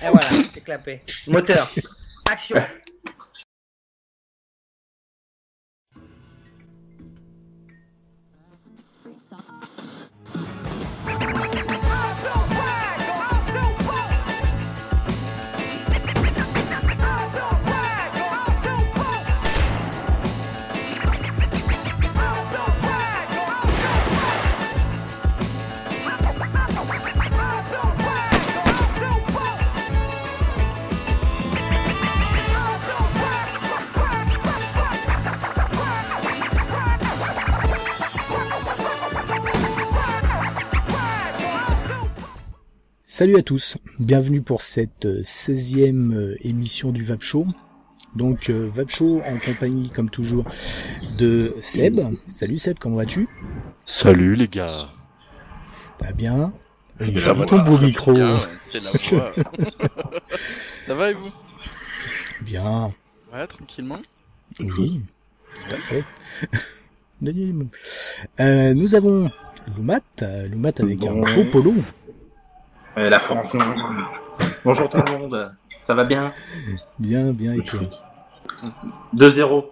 Et voilà, c'est clapé. Moteur. Action. Salut à tous, bienvenue pour cette 16e émission du Vap Show. Donc Vap Show en compagnie comme toujours de Seb. Salut Seb, comment vas-tu? Salut les gars. Pas bien? Ça va, ton beau micro. Bien, c'est la voix. Ça va et vous? Bien. Ouais, tranquillement. Oui, tout à fait. Nous avons Loumat avec un beau polo. La France. Bonjour tout le monde, ça va bien? Bien, et toi? 2-0.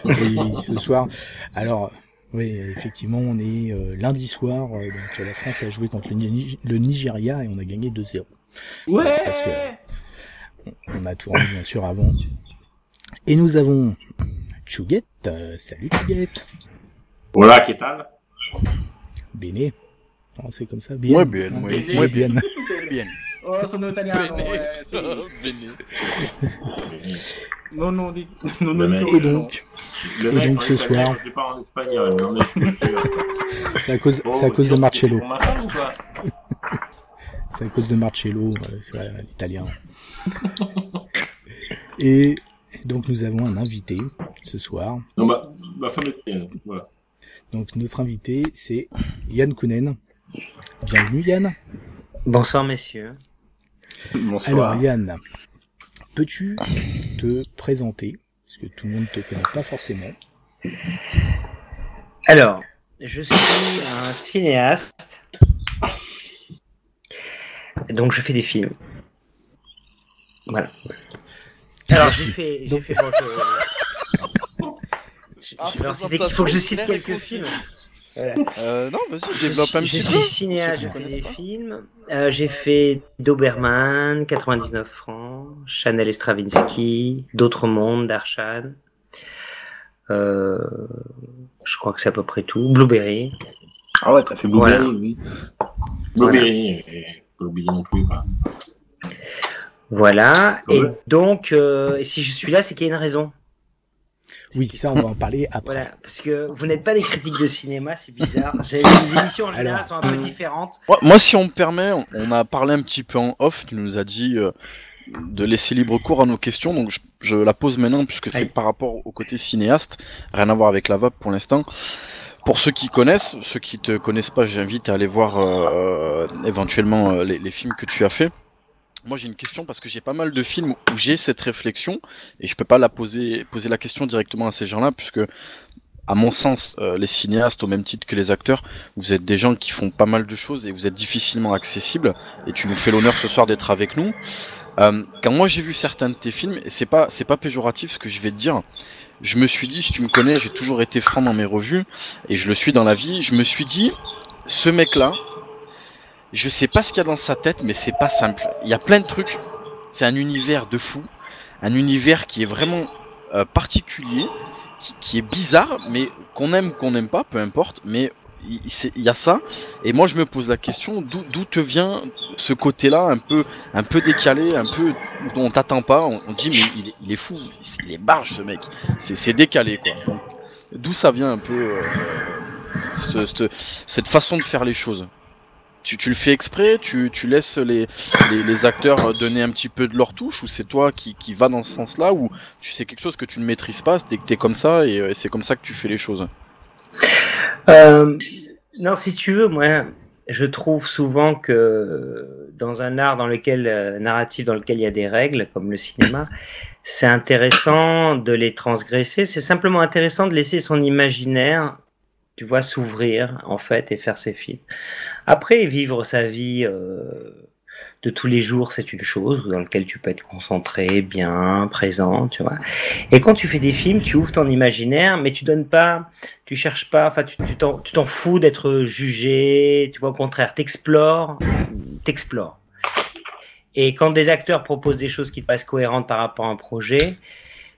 Oui, ce soir. Alors, oui, effectivement, on est lundi soir, donc la France a joué contre le Nigeria et on a gagné 2-0. Ouais. Parce que on a tourné bien sûr avant. Et nous avons Chouguette. Salut Chouguette. Voilà, qu'est-ce que Bene. Non, c'est comme ça. Bien. Ouais, bien. Ouais, bien. Bien. Oh, sono italiano. Bene. Non, Et donc ce soir, je pas en espagnol. c'est à cause de Marcello. C'est à cause de Marcello, l'italien. Et donc nous avons un invité ce soir. Non, ma femme est voilà. Donc notre invité c'est Yann Kounen. Bienvenue Yann. Bonsoir messieurs. Bonsoir. Alors Yann, peux-tu te présenter? Parce que tout le monde ne te connaît pas forcément. Alors, je suis un cinéaste. Donc je fais des films. Voilà. Alors j'ai fait bon, je vais en citer qu'il faut que je cite quelques films. Voilà. Non, vas-y, développe un petit peu. Je suis cinéaste, je fais des films. J'ai fait Doberman, 99 francs, Chanel et Stravinsky, D'autres mondes, d'Arshad. Je crois que c'est à peu près tout. Blueberry. Ah ouais, t'as fait Blueberry, voilà. oui. Blueberry, pas oublier non plus. Quoi. Voilà. Ouais. Et donc, si je suis là, c'est qu'il y a une raison. Oui, ça on va en parler après. Voilà, parce que vous n'êtes pas des critiques de cinéma, c'est bizarre. Les émissions en général sont un peu différentes. Moi, si on me permet, on a parlé un petit peu en off. Tu nous as dit de laisser libre cours à nos questions, donc je la pose maintenant puisque c'est par rapport au côté cinéaste, rien à voir avec la VAP pour l'instant. Pour ceux qui connaissent, ceux qui te connaissent pas, j'invite à aller voir éventuellement les films que tu as fait. Moi j'ai une question parce que j'ai pas mal de films où j'ai cette réflexion et je peux pas poser la question directement à ces gens-là puisque à mon sens les cinéastes au même titre que les acteurs, vous êtes des gens qui font pas mal de choses et vous êtes difficilement accessibles et tu nous fais l'honneur ce soir d'être avec nous. Quand moi j'ai vu certains de tes films, et c'est pas péjoratif ce que je vais te dire, je me suis dit, si tu me connais, j'ai toujours été franc dans mes revues et je le suis dans la vie, je me suis dit ce mec-là, je sais pas ce qu'il y a dans sa tête, mais c'est pas simple. Il y a plein de trucs. C'est un univers de fou. Un univers qui est vraiment particulier, qui est bizarre, mais qu'on n'aime pas, peu importe. Mais il y a ça. Et moi, je me pose la question, d'où te vient ce côté-là, un peu décalé, un peu dont on t'attend pas. On dit, mais il est fou. Il est barge, ce mec. C'est décalé, quoi. Donc, d'où ça vient un peu cette façon de faire les choses? Tu le fais exprès, tu laisses les acteurs donner un petit peu de leur touche, ou c'est toi qui va dans ce sens-là, ou tu sais quelque chose que tu ne maîtrises pas, c'est que t'es comme ça et c'est comme ça que tu fais les choses? Non, si tu veux, moi, je trouve souvent que dans un art narratif dans lequel il y a des règles, comme le cinéma, c'est intéressant de les transgresser. C'est simplement intéressant de laisser son imaginaire, tu vois, s'ouvrir en fait et faire ses films. Après, vivre sa vie de tous les jours, c'est une chose dans laquelle tu peux être concentré, bien, présent, tu vois. Et quand tu fais des films, tu ouvres ton imaginaire, mais tu cherches pas, enfin, tu t'en fous d'être jugé, tu vois, au contraire, t'explores. Et quand des acteurs proposent des choses qui te paraissent cohérentes par rapport à un projet,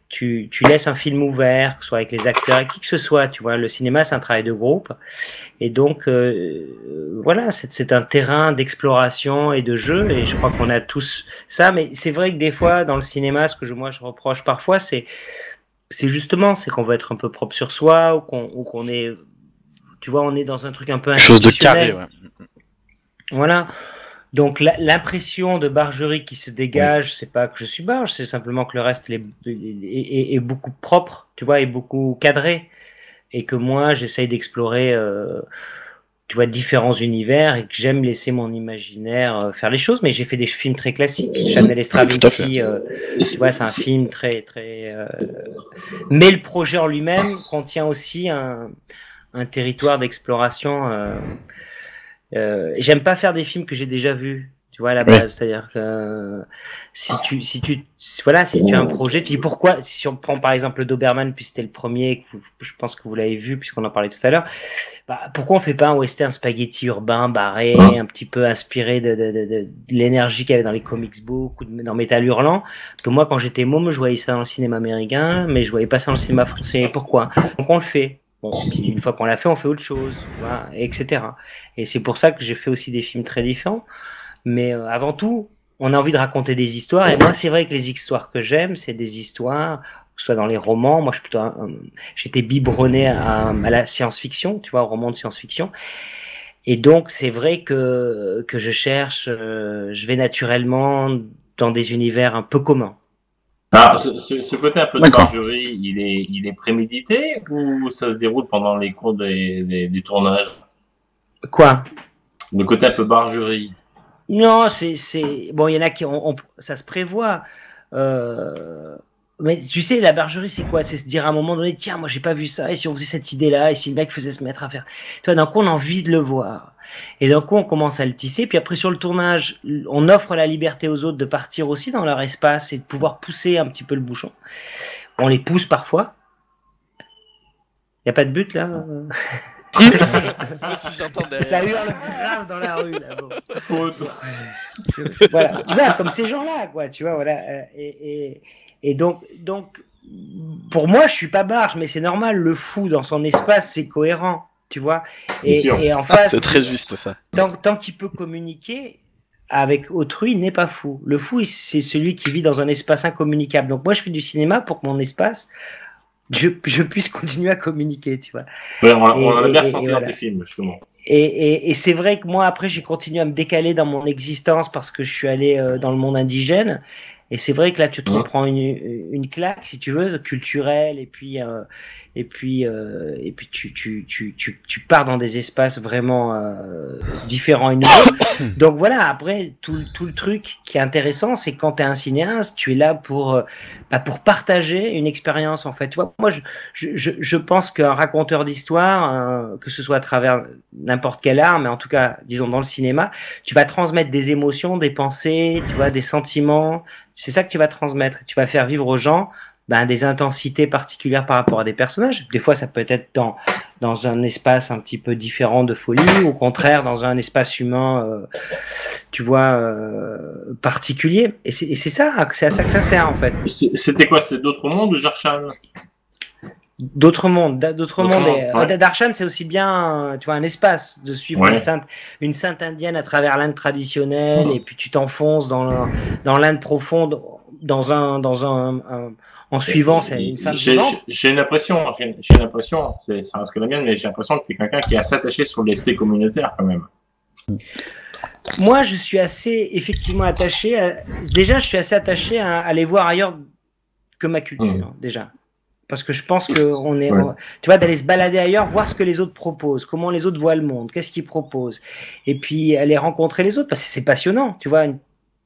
tu laisses un film ouvert, que ce soit avec les acteurs, avec qui que ce soit, tu vois. Le cinéma, c'est un travail de groupe. Et donc, voilà, c'est un terrain d'exploration et de jeu. Et je crois qu'on a tous ça. Mais c'est vrai que des fois, dans le cinéma, ce que moi, je reproche parfois, c'est justement, c'est qu'on veut être un peu propre sur soi, ou qu'on est, tu vois, on est dans un truc un peu institutionnel. Chose de carré, ouais. Voilà. Donc l'impression de bargerie qui se dégage, c'est pas que je suis barge, c'est simplement que le reste est beaucoup propre, tu vois, est beaucoup cadré, et que moi j'essaye d'explorer, tu vois, différents univers, et que j'aime laisser mon imaginaire faire les choses. Mais j'ai fait des films très classiques. Chanel et Stravinsky, tu vois, c'est un film très très. Mais le projet en lui-même contient aussi un territoire d'exploration. J'aime pas faire des films que j'ai déjà vus, tu vois, à la base. C'est-à-dire que si tu as un projet, tu dis pourquoi. Si on prend par exemple le Doberman, puis c'était le premier, je pense que vous l'avez vu puisqu'on en parlait tout à l'heure. Pourquoi on fait pas un western spaghetti urbain barré, un petit peu inspiré de l'énergie qu'il y avait dans les comics books ou dans Métal Hurlant? Parce que moi, quand j'étais môme, je voyais ça dans le cinéma américain, mais je voyais pas ça dans le cinéma français. Pourquoi? Donc on le fait. Bon, puis une fois qu'on l'a fait, on fait autre chose, tu vois, etc. Et c'est pour ça que j'ai fait aussi des films très différents. Mais avant tout, on a envie de raconter des histoires. Et moi, c'est vrai que les histoires que j'aime, c'est des histoires, que ce soit dans les romans. Moi, j'étais biberonné à la science-fiction, tu vois, au roman de science-fiction. Et donc, c'est vrai que je cherche, je vais naturellement dans des univers un peu communs. Alors, ce côté un peu de bargerie, il est prémédité ou ça se déroule pendant les cours du tournage? Quoi? Le côté un peu bargerie. Non, bon, il y en a ça se prévoit. Mais tu sais, la bargerie, c'est quoi? C'est se dire à un moment donné, tiens, moi, j'ai pas vu ça, et si on faisait cette idée-là, et si le mec faisait se mettre à faire. Tu vois, d'un coup, on a envie de le voir. Et d'un coup, on commence à le tisser, puis après, sur le tournage, on offre la liberté aux autres de partir aussi dans leur espace et de pouvoir pousser un petit peu le bouchon. On les pousse parfois. Y a pas de but, là? Ça hurle grave dans la rue, là. Bon. Faute. Voilà. Tu vois, comme ces gens-là, quoi, tu vois, voilà. Et donc, pour moi, je suis pas barge, mais c'est normal. Le fou dans son espace, c'est cohérent, tu vois. Et en face, c'est très juste ça. Tant qu'il peut communiquer avec autrui, il n'est pas fou. Le fou, c'est celui qui vit dans un espace incommunicable. Donc moi, je fais du cinéma pour que mon espace, je puisse continuer à communiquer, tu vois. Ouais, on a bien senti dans tes films, justement. Et c'est vrai que moi, après, j'ai continué à me décaler dans mon existence parce que je suis allé dans le monde indigène. Et c'est vrai que là, tu te reprends une claque, si tu veux, culturelle, et puis tu pars dans des espaces vraiment différents et nouveaux. Donc voilà. Après, tout le truc qui est intéressant, c'est quand t'es un cinéaste, tu es là pour partager une expérience, en fait. Tu vois, moi, je pense qu'un raconteur d'histoire, que ce soit à travers n'importe quel art, mais en tout cas, disons dans le cinéma, tu vas transmettre des émotions, des pensées, tu vois, des sentiments. C'est ça que tu vas transmettre. Tu vas faire vivre aux gens des intensités particulières par rapport à des personnages. Des fois, ça peut être dans un espace un petit peu différent de folie, ou au contraire, dans un espace humain, tu vois, particulier. Et c'est ça, c'est à ça que ça sert, en fait. C'était quoi? C'était d'autres mondes ou Darshan? D'autres mondes. Darshan, c'est aussi bien, tu vois, un espace de suivre une sainte indienne à travers l'Inde traditionnelle, et puis tu t'enfonces dans l'Inde profonde, en suivant une sainte vivante. J'ai une impression, ça reste que la mienne, mais j'ai l'impression que tu es quelqu'un qui est assez attaché sur l'aspect communautaire, quand même. Moi, je suis effectivement attaché déjà, je suis assez attaché à aller voir ailleurs que ma culture, déjà. Parce que je pense que tu vois, d'aller se balader ailleurs, voir ce que les autres proposent, comment les autres voient le monde, qu'est-ce qu'ils proposent, et puis aller rencontrer les autres, parce que c'est passionnant, tu vois.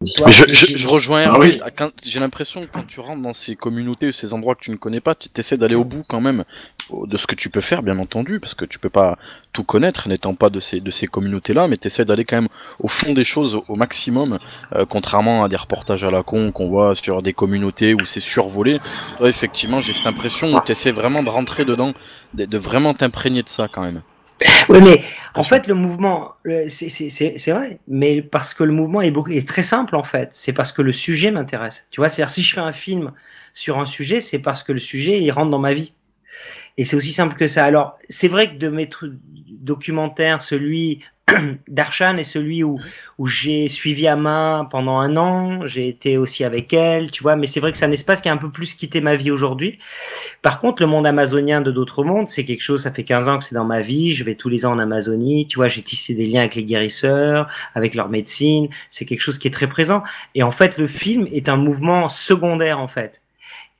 Je rejoins. Ah oui. J'ai l'impression que quand tu rentres dans ces communautés ou ces endroits que tu ne connais pas, tu essaies d'aller au bout quand même de ce que tu peux faire, bien entendu, parce que tu peux pas tout connaître n'étant pas de ces communautés-là, mais tu essaies d'aller quand même au fond des choses au maximum, contrairement à des reportages à la con qu'on voit sur des communautés où c'est survolé. Toi, effectivement, j'ai cette impression où tu essaies vraiment de rentrer dedans, de vraiment t'imprégner de ça quand même. Oui, mais en fait, le mouvement, c'est vrai, mais parce que le mouvement est très simple en fait. C'est parce que le sujet m'intéresse. Tu vois, c'est-à-dire si je fais un film sur un sujet, c'est parce que le sujet il rentre dans ma vie. Et c'est aussi simple que ça. Alors, c'est vrai que de mes documentaires, celui d'Arshan est celui où j'ai suivi Ama pendant 1 an, j'ai été aussi avec elle, tu vois, mais c'est vrai que c'est un espace qui a un peu plus quitté ma vie aujourd'hui. Par contre, le monde amazonien de d'autres mondes, c'est quelque chose, ça fait 15 ans que c'est dans ma vie, je vais tous les ans en Amazonie, tu vois, j'ai tissé des liens avec les guérisseurs, avec leur médecine, c'est quelque chose qui est très présent. Et en fait, le film est un mouvement secondaire, en fait.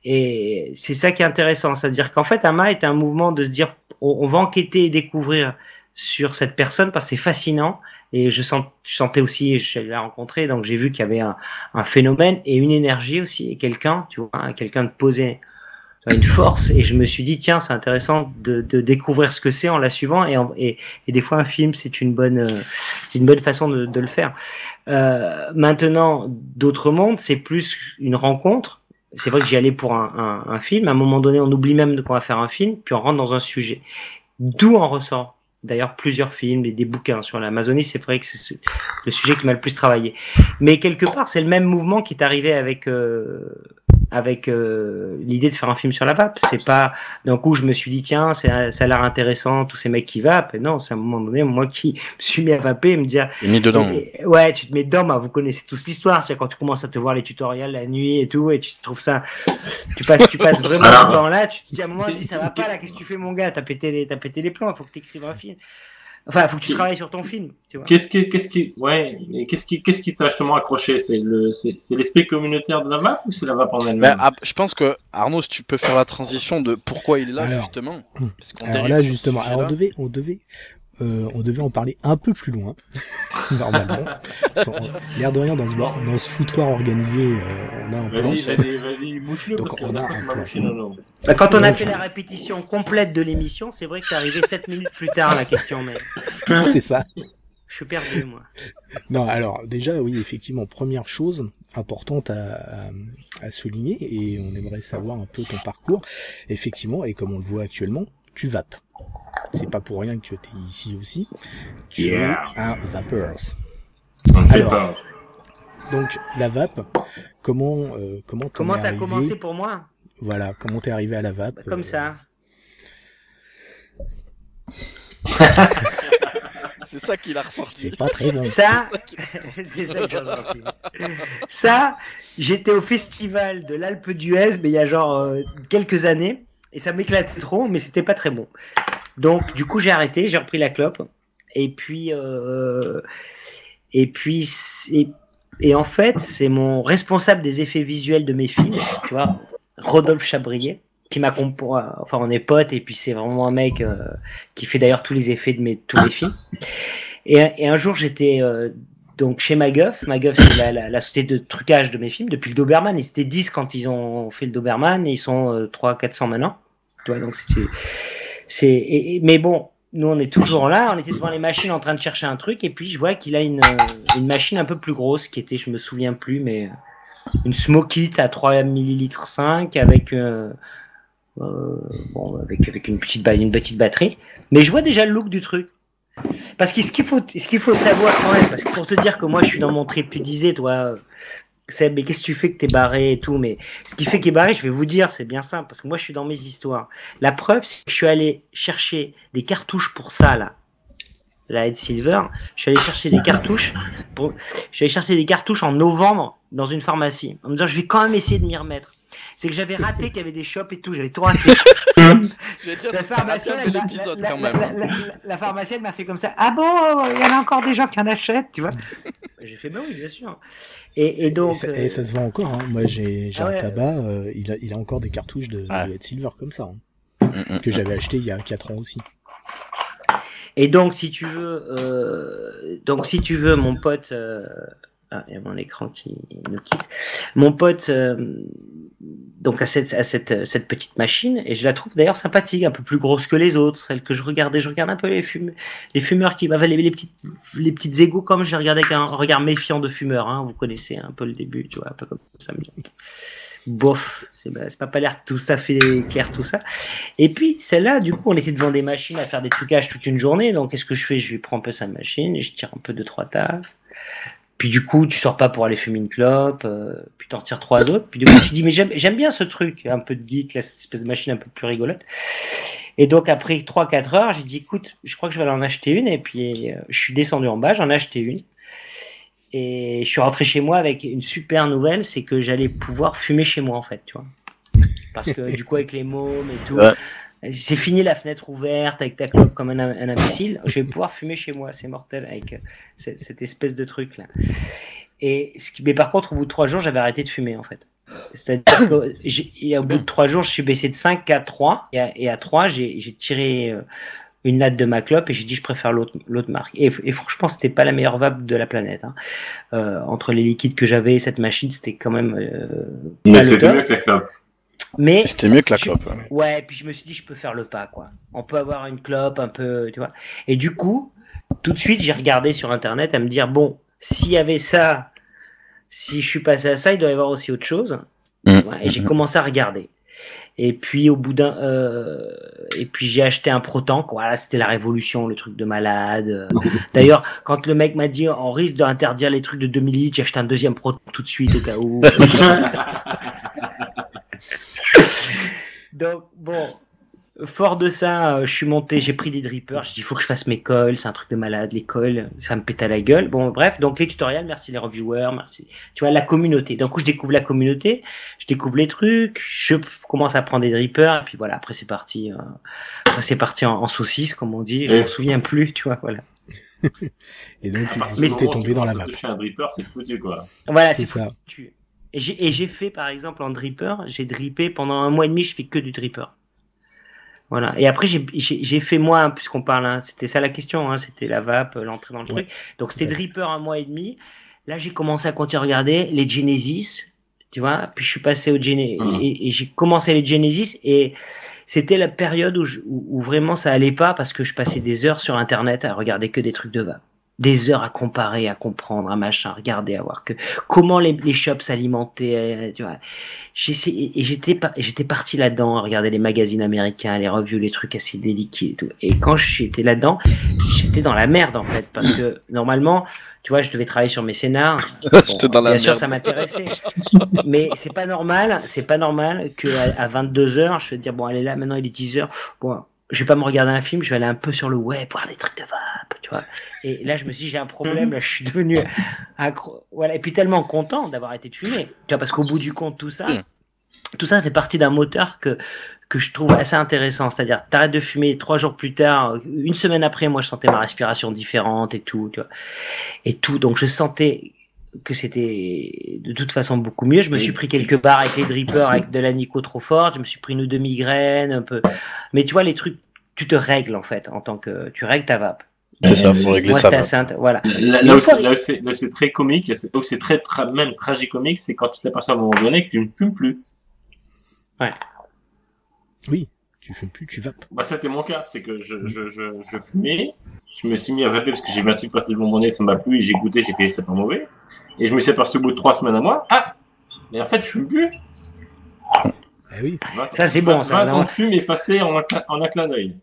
Et c'est ça qui est intéressant, c'est-à-dire qu'en fait, Ama est un mouvement de se dire, on va enquêter et découvrir sur cette personne parce que c'est fascinant. Et je sentais aussi, je l'ai rencontré, donc j'ai vu qu'il y avait un phénomène et une énergie aussi, et quelqu'un, tu vois, quelqu'un de posé, une force. Et je me suis dit, tiens, c'est intéressant de découvrir ce que c'est en la suivant. Et des fois, un film, c'est une bonne façon de le faire. Maintenant, d'autres mondes, c'est plus une rencontre. C'est vrai que j'y allais pour un film. À un moment donné, on oublie même qu'on va faire un film, puis on rentre dans un sujet. D'où en ressort d'ailleurs plusieurs films et des bouquins sur l'Amazonie. C'est vrai que c'est le sujet qui m'a le plus travaillé. Mais quelque part, c'est le même mouvement qui est arrivé avec l'idée de faire un film sur la vape. C'est pas d'un coup je me suis dit tiens ça a l'air intéressant tous ces mecs qui vapent. Et non, c'est à un moment donné moi qui me suis mis à vaper et me dire mis dedans. Ouais, tu te mets dedans. Bah, vous connaissez tous l'histoire, c'est quand tu commences à te voir les tutoriels la nuit et tout, et tu trouves ça, tu passes vraiment du temps là, tu te dis à un moment, tu dis ça va pas là, qu'est-ce que tu fais mon gars, t'as pété les plombs, il faut que t'écrives un film. Enfin, faut que tu travailles sur ton film, tu vois. Qu'est-ce qui t'a justement accroché? C'est l'esprit communautaire de la vape ou c'est la vape en elle-même? Je pense que Arnaud, si tu peux faire la transition de pourquoi il est là, justement. Parce alors là, justement, on devait en parler un peu plus loin, normalement. L'air de rien, dans ce foutoir organisé, on a un plan. Vas-y, mouche-le. Donc on a un plan. Quand on a fait la répétition complète de l'émission, c'est vrai que c'est arrivé 7 minutes plus tard, la question même. C'est ça. Je suis perdu, moi. Non, alors, déjà, oui, effectivement, première chose importante à souligner, et on aimerait savoir un peu ton parcours. Effectivement, et comme on le voit actuellement, tu vapes. C'est pas pour rien que tu es ici aussi. Tu es un vapeur. Alors, donc, la vape, comment ça a commencé pour moi? Voilà, comment t'es arrivé à la vape? Comme ça. C'est ça qu'il a ressorti. C'est pas très bon. Ça, c'est ça que j'ai ressorti. Ça, j'étais au festival de l'Alpe d'Huez, mais il y a genre quelques années, et ça m'éclatait trop, mais c'était pas très bon. Donc, du coup, j'ai arrêté, j'ai repris la clope, et puis en fait, c'est mon responsable des effets visuels de mes films, tu vois, Rodolphe Chabrier, qui m'accompagne, enfin on est potes, et puis c'est vraiment un mec qui fait d'ailleurs tous les effets de tous les films. Et un jour j'étais donc chez Maguff, c'est la société de trucage de mes films depuis le Doberman. Ils étaient 10 quand ils ont fait le Doberman, et ils sont 300-400 maintenant. Tu vois, donc mais bon, nous on est toujours là, on était devant les machines en train de chercher un truc, et puis je vois qu'il a une machine un peu plus grosse qui était, je me souviens plus, mais une Smokit à 3 millilitres 5 avec avec une petite batterie. Mais je vois déjà le look du truc. Parce que ce qu'il faut savoir quand même, parce que pour te dire que moi je suis dans mon trip, tu disais toi, Seb, mais qu'est-ce que tu fais que t'es barré et tout, mais ce qui fait qu'il est barré, je vais vous dire, c'est bien simple, parce que moi je suis dans mes histoires. La preuve, c'est que je suis allé chercher des cartouches pour ça là. La Head Silver, je suis allé chercher des cartouches en novembre dans une pharmacie, en me disant je vais quand même essayer de m'y remettre. C'est que j'avais raté qu'il y avait des shops et tout, j'avais tout raté. La pharmacienne m'a fait comme ça. Ah bon, il y en a encore des gens qui en achètent, tu vois. J'ai fait bah oui, bien sûr. Et donc et ça se vend encore, hein. Moi j'ai un tabac, il a encore des cartouches de Head Silver comme ça, hein, que j'avais acheté il y a 4 ans aussi. Et donc si tu veux mon pote il y a mon écran qui nous quitte. Mon pote donc a cette petite machine, et je la trouve d'ailleurs sympathique, un peu plus grosse que les autres, celle que je regardais. Je regarde un peu les fumeurs qui m'avaient les petites égos, comme je les regardais avec un regard méfiant de fumeur, hein. Vous connaissez un peu le début, tu vois, un peu comme ça. Bof, c'est pas l'air tout ça fait clair tout ça. Et puis celle-là, du coup, on était devant des machines à faire des trucages toute une journée. Donc qu'est-ce que je fais? Je lui prends un peu sa machine et je tire un peu 2-3 tafs. Puis du coup, tu sors pas pour aller fumer une clope, puis t'en retires 3 autres. Puis du coup, tu dis mais j'aime bien ce truc, un peu de geek, là, cette espèce de machine un peu plus rigolote. Et donc après 3-4 heures, j'ai dit écoute, je crois que je vais aller en acheter une. Et puis je suis descendu en bas, j'en ai acheté une. Et je suis rentré chez moi avec une super nouvelle, c'est que j'allais pouvoir fumer chez moi, en fait, tu vois. Parce que du coup, avec les mômes et tout, c'est fini la fenêtre ouverte avec ta clope comme un imbécile. Je vais pouvoir fumer chez moi, c'est mortel, avec cette espèce de truc là. Mais par contre, au bout de 3 jours, j'avais arrêté de fumer, en fait. C'est-à-dire qu'au bout de 3 jours, je suis baissé de 5 à 3, et à 3, j'ai tiré une latte de ma clope et j'ai dit je préfère l'autre marque. Et franchement, c'était pas la meilleure vape de la planète, hein. Entre les liquides que j'avais et cette machine, c'était quand même mais c'était mieux que la clope. Mais c'était mieux que la clope. Ouais, puis je me suis dit je peux faire le pas, quoi. On peut avoir une clope un peu, tu vois. Et du coup, tout de suite, j'ai regardé sur internet à me dire bon, s'il y avait ça, si je suis passé à ça, il doit y avoir aussi autre chose. Tu vois, et j'ai commencé à regarder. Et puis au bout et puis j'ai acheté un Protank. Voilà, c'était la révolution, le truc de malade. D'ailleurs, quand le mec m'a dit on risque d'interdire les trucs de 2 millilitres, j'ai acheté un deuxième Protank tout de suite au cas où. Donc bon, fort de ça, je suis monté, j'ai pris des drippers, j'ai dit il faut que je fasse mes coils, c'est un truc de malade, les coils, ça me pète à la gueule. Bon bref, donc les tutoriels, merci les reviewers, merci, tu vois, la communauté. D'un coup je découvre la communauté, je découvre les trucs, je commence à prendre des drippers, et puis voilà, après c'est parti en saucisse comme on dit, je m'en souviens plus, tu vois, voilà. Et donc mais c'est tombé dans la vape. Toucher un dripper, c'est foutu quoi. Voilà, c'est foutu. Et j'ai fait par exemple en dripper, j'ai drippé pendant 1 mois et demi, je fais que du dripper. Voilà. Et après, j'ai fait moi, puisqu'on parle, hein, c'était ça la question, hein, c'était la vape, l'entrée dans le truc. Donc c'était dripper 1 mois et demi. Là, j'ai commencé à continuer à regarder les Genesis, tu vois. Puis je suis passé au Genesis et j'ai commencé les Genesis, et c'était la période où vraiment ça allait pas, parce que je passais des heures sur Internet à regarder que des trucs de vape. Des heures à comparer, à comprendre, à machin, à regarder, à voir comment les shops s'alimentaient, tu vois. J'étais parti là-dedans, à regarder les magazines américains, les reviews, les trucs acidés liquides et tout. Et quand j'étais là-dedans, j'étais dans la merde, en fait, parce que normalement, tu vois, je devais travailler sur mes scénars. Bon, bien sûr, ça m'intéressait. Mais c'est pas normal que à 22h, je vais te dire, bon, allez là, maintenant il est 10h. Bon, je vais pas me regarder un film, je vais aller un peu sur le web, voir des trucs de vape, tu vois. Et là, je me suis dit, j'ai un problème, là, je suis devenu accro. Voilà. Et puis tellement content d'avoir été fumé. Tu vois, parce qu'au bout du compte, tout ça fait partie d'un moteur que je trouve assez intéressant. C'est-à-dire, t'arrêtes de fumer 3 jours plus tard, 1 semaine après, moi, je sentais ma respiration différente et tout, tu vois. Et tout. Donc, je sentais que c'était de toute façon beaucoup mieux. Je me suis pris quelques barres avec les drippers, avec de la nico trop forte. Je me suis pris 1 ou 2 migraines, un peu. Mais tu vois, les trucs, tu te règles, en fait, en tant que, tu règles ta vape. C'est ça, pour régler ça. Voilà. Là où c'est très comique, où c'est très, même tragicomique, c'est quand tu t'aperçois à un moment donné que tu ne fumes plus. Ouais. Oui, tu fumes plus, tu vapes. Bah, c'était mon cas, c'est que je fumais, je me suis mis à vaper parce que j'ai 28 passé de bonbonnet, ça m'a plu, j'ai goûté, j'ai fait, c'est pas mauvais. Et je me suis aperçu au bout de 3 semaines à moi, mais en fait, je fume plus. Eh oui. Ça, c'est bon, ça. 20 ans de fume effacé en un clin d'œil.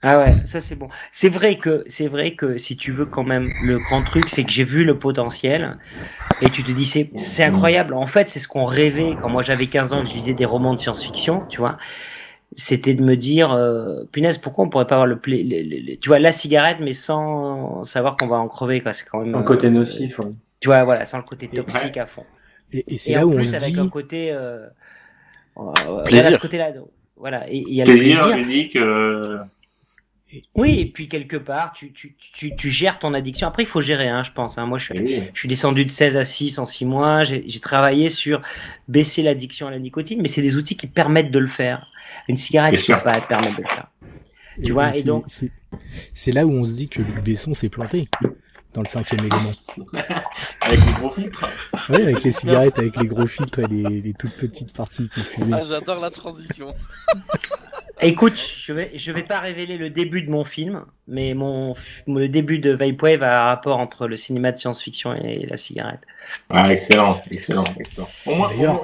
Ah ouais, ça c'est bon. C'est vrai que si tu veux quand même, le grand truc, c'est que j'ai vu le potentiel et tu te dis c'est incroyable. En fait, c'est ce qu'on rêvait quand moi j'avais 15 ans et que je lisais des romans de science-fiction, tu vois. C'était de me dire punaise, pourquoi on pourrait pas avoir tu vois, la cigarette mais sans savoir qu'on va en crever, quoi. C'est quand même un côté nocif. Ouais. Tu vois, voilà, sans le côté toxique à fond. Et c'est là où on se dit, avec un côté plaisir. Voilà, ce côté-là. Voilà, et il y a plaisir, le plaisir unique. Oui, et puis quelque part, tu gères ton addiction. Après, il faut gérer, hein, je pense. Hein. Moi, je suis descendu de 16 à 6 en 6 mois. J'ai travaillé sur baisser l'addiction à la nicotine, mais c'est des outils qui permettent de le faire. Une cigarette ne peut pas te permettre de le faire. Tu vois, et donc c'est là où on se dit que Luc Besson s'est planté. dans le 5e élément. Avec les gros filtres. Oui, avec les cigarettes, avec les gros filtres et les toutes petites parties qui fumaient. Ah, j'adore la transition. Écoute, je vais pas révéler le début de mon film, mais le début de Vapewave a un rapport entre le cinéma de science-fiction et la cigarette. Ah, excellent. Au moins, D'ailleurs-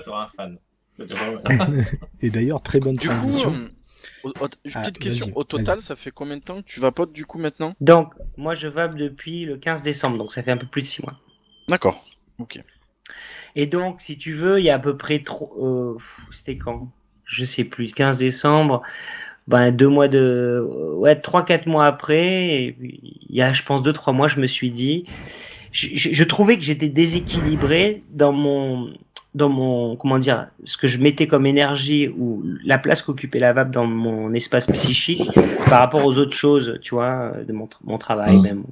t'auras un fan. C'est déjà pas mal. Et d'ailleurs, très bonne Du coup, transition. une Ah, petite question. vas-y, Au total, ça fait combien de temps que tu vapotes du coup maintenant? Donc, moi, je vape depuis le 15 décembre, donc ça fait un peu plus de 6 mois. D'accord. Ok. Et donc, si tu veux, il y a à peu près c'était quand? Je sais plus, 15 décembre. Ben, 3-4 mois après, et puis, il y a, je pense, 2-3 mois, je me suis dit, je trouvais que j'étais déséquilibré dans mon, comment dire, ce que je mettais comme énergie ou la place qu'occupait la vape dans mon espace psychique par rapport aux autres choses, tu vois, de mon travail même.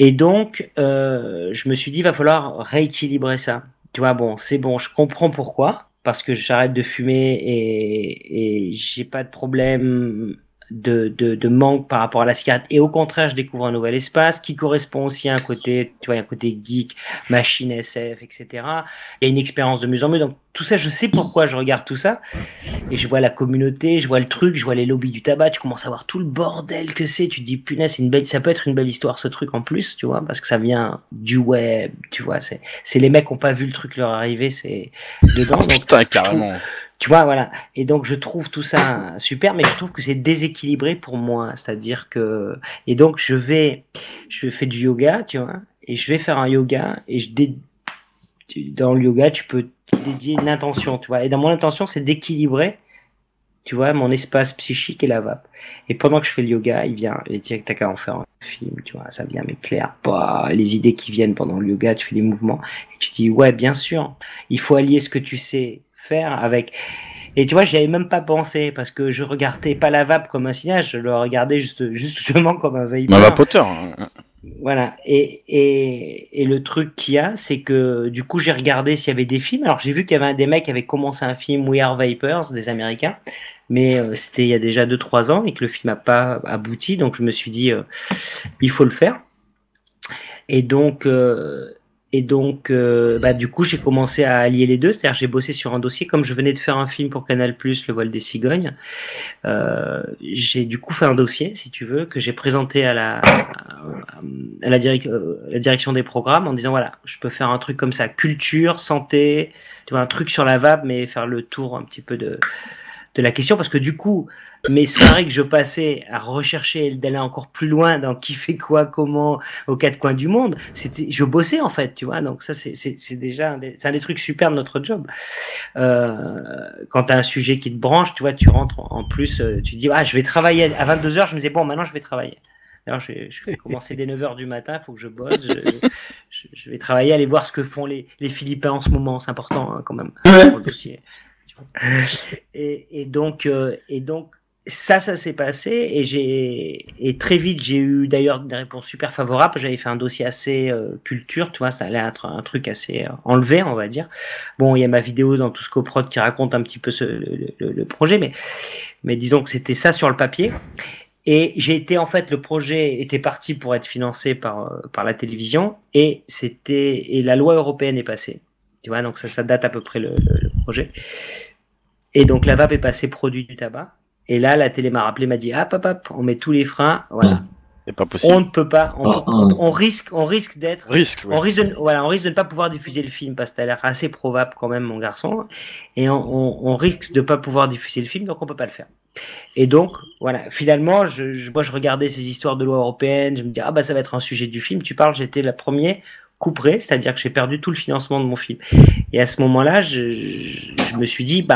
Et donc, je me suis dit, il va falloir rééquilibrer ça. Tu vois, bon, c'est bon, je comprends pourquoi, parce que j'arrête de fumer et j'ai pas de problème de manque par rapport à la cigarette. Et au contraire, je découvre un nouvel espace qui correspond aussi à un côté, tu vois, un côté geek, machine SF, etc. Il y a une expérience de mieux en mieux. Donc, tout ça, je sais pourquoi je regarde tout ça. Et je vois la communauté, je vois le truc, je vois les lobbies du tabac, tu commences à voir tout le bordel que c'est. Tu te dis, punaise, ça peut être une belle histoire, ce truc en plus, tu vois, parce que ça vient du web, tu vois, c'est les mecs qui ont pas vu le truc leur arriver, c'est dedans. Donc, Putain, carrément. tu vois, voilà. Et donc, je trouve tout ça super, mais je trouve que c'est déséquilibré pour moi. C'est-à-dire que, et donc, je fais du yoga, tu vois, et je vais faire un yoga, et dans le yoga, tu peux dédier une intention, tu vois. Et dans mon intention, c'est d'équilibrer, tu vois, mon espace psychique et la vape. Et pendant que je fais le yoga, il vient, et t'as qu'à en faire un film, tu vois, ça vient m'éclairer, pas les idées qui viennent pendant le yoga, tu fais des mouvements, et tu dis, ouais, bien sûr, il faut allier ce que tu sais faire avec. Et tu vois, j'y avais même pas pensé parce que je regardais pas la vape comme un signage, je le regardais justement comme un vapeur. Un vapoteur. Hein. Voilà. Et le truc qu'il y a, c'est que du coup, j'ai regardé s'il y avait des films. Alors, j'ai vu qu'il y avait des mecs qui avaient commencé un film We Are Vapers, des Américains, mais c'était il y a déjà 2-3 ans et que le film a pas abouti. Donc, je me suis dit, il faut le faire. Et donc, du coup, j'ai commencé à allier les deux. C'est-à-dire, j'ai bossé sur un dossier. Comme je venais de faire un film pour Canal+, Le Vol des Cigognes, j'ai du coup fait un dossier, si tu veux, que j'ai présenté à la direction des programmes en disant, voilà, je peux faire un truc comme ça, culture, santé, tu vois, un truc sur la vape, mais faire le tour un petit peu de la question, parce que du coup, mes soirées que je passais à rechercher et d'aller encore plus loin dans qui fait quoi, comment, aux quatre coins du monde, je bossais en fait, tu vois. Donc ça, c'est déjà c'est un des trucs super de notre job. Quand t'as un sujet qui te branche, tu vois, tu rentres en plus, tu te dis, je vais travailler à 22h, je me disais, bon, maintenant je vais travailler. Alors, je vais commencer dès 9h du matin, il faut que je bosse, je vais travailler, aller voir ce que font les Philippins en ce moment, c'est important, hein, quand même, pour le dossier. Et donc ça s'est passé et très vite j'ai eu d'ailleurs des réponses super favorables. J'avais fait un dossier assez culture, tu vois, ça allait être un truc assez enlevé, on va dire. Bon, il y a ma vidéo dans Tous Coprod qui raconte un petit peu le projet, mais disons que c'était ça sur le papier. Et le projet était parti pour être financé par la télévision et la loi européenne est passée. Tu vois, donc ça date à peu près le projet. Et donc la vape est passée produit du tabac. Et là, la télé m'a rappelé, m'a dit, on met tous les freins, voilà. C'est pas possible. On ne peut pas, on risque d'être, ouais. on risque de ne pas pouvoir diffuser le film parce que t'as l'air assez pro-vape quand même, mon garçon. Et on risque de pas pouvoir diffuser le film, donc on peut pas le faire. Et donc, voilà, finalement, moi, je regardais ces histoires de loi européenne, je me dis, ça va être un sujet du film. Tu parles, j'étais la première couperée, c'est-à-dire que j'ai perdu tout le financement de mon film. Et à ce moment-là, je me suis dit,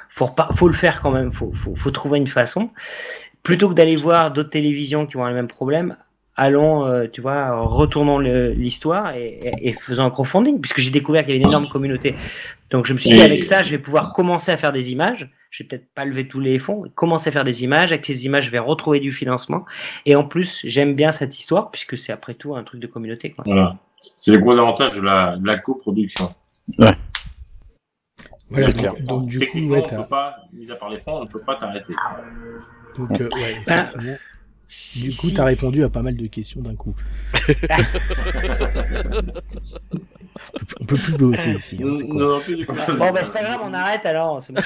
faut le faire quand même, faut trouver une façon. Plutôt que d'aller voir d'autres télévisions qui ont le même problème, allons, tu vois, retournons l'histoire et faisons un crowdfunding, puisque j'ai découvert qu'il y avait une énorme communauté. Donc je me suis dit, avec ça, je vais pouvoir commencer à faire des images. Je vais peut-être pas lever tous les fonds, commencer à faire des images. Avec ces images, je vais retrouver du financement. Et en plus, j'aime bien cette histoire, puisque c'est après tout un truc de communauté, quoi. Voilà. C'est le gros avantage de la coproduction. Ouais. Voilà, clair. donc du coup, techniquement, on peut pas, mis à part les fonds, on ne peut pas t'arrêter. Donc, effectivement. Du coup, t'as répondu à pas mal de questions d'un coup. On peut plus bosser ici. Hein, c'est quoi Non, plus du coup. Bon, c'est pas grave, on arrête alors. C'est bon.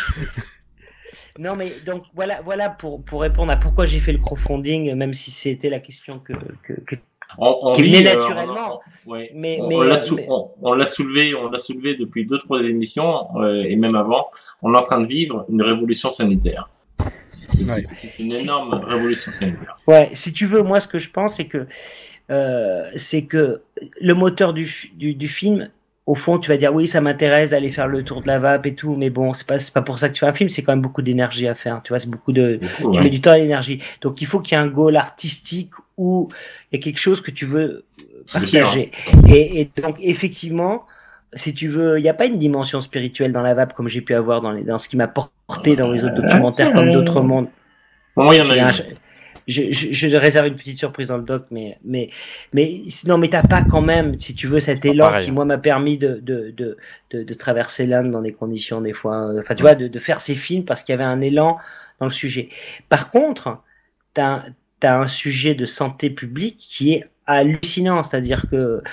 Non, mais donc voilà pour répondre à pourquoi j'ai fait le crowdfunding, même si c'était la question qui venait naturellement. On l'a soulevé depuis 2-3 émissions et même avant. On est en train de vivre une révolution sanitaire. Ouais. C'est une énorme révolution sanitaire. Ouais, si tu veux, moi ce que je pense c'est que le moteur du film, au fond, tu vas dire oui, ça m'intéresse d'aller faire le tour de la vape et tout, mais bon, c'est pas pour ça que tu fais un film, c'est quand même beaucoup d'énergie à faire, tu vois, c'est tu mets du temps et d'énergie. Donc il faut qu'il y ait un goal artistique ou il y a quelque chose que tu veux partager. Et donc effectivement, si tu veux, il n'y a pas une dimension spirituelle dans la vape comme j'ai pu avoir dans ce qui m'a porté dans les autres documentaires comme d'autres mondes. Moi, il y en a Je réserve une petite surprise dans le doc, mais non, mais t'as pas quand même, si tu veux, cet élan qui moi m'a permis de traverser l'Inde dans des conditions des fois, enfin tu vois, de faire ces films parce qu'il y avait un élan dans le sujet. Par contre, t'as un sujet de santé publique qui est hallucinant, c'est-à-dire que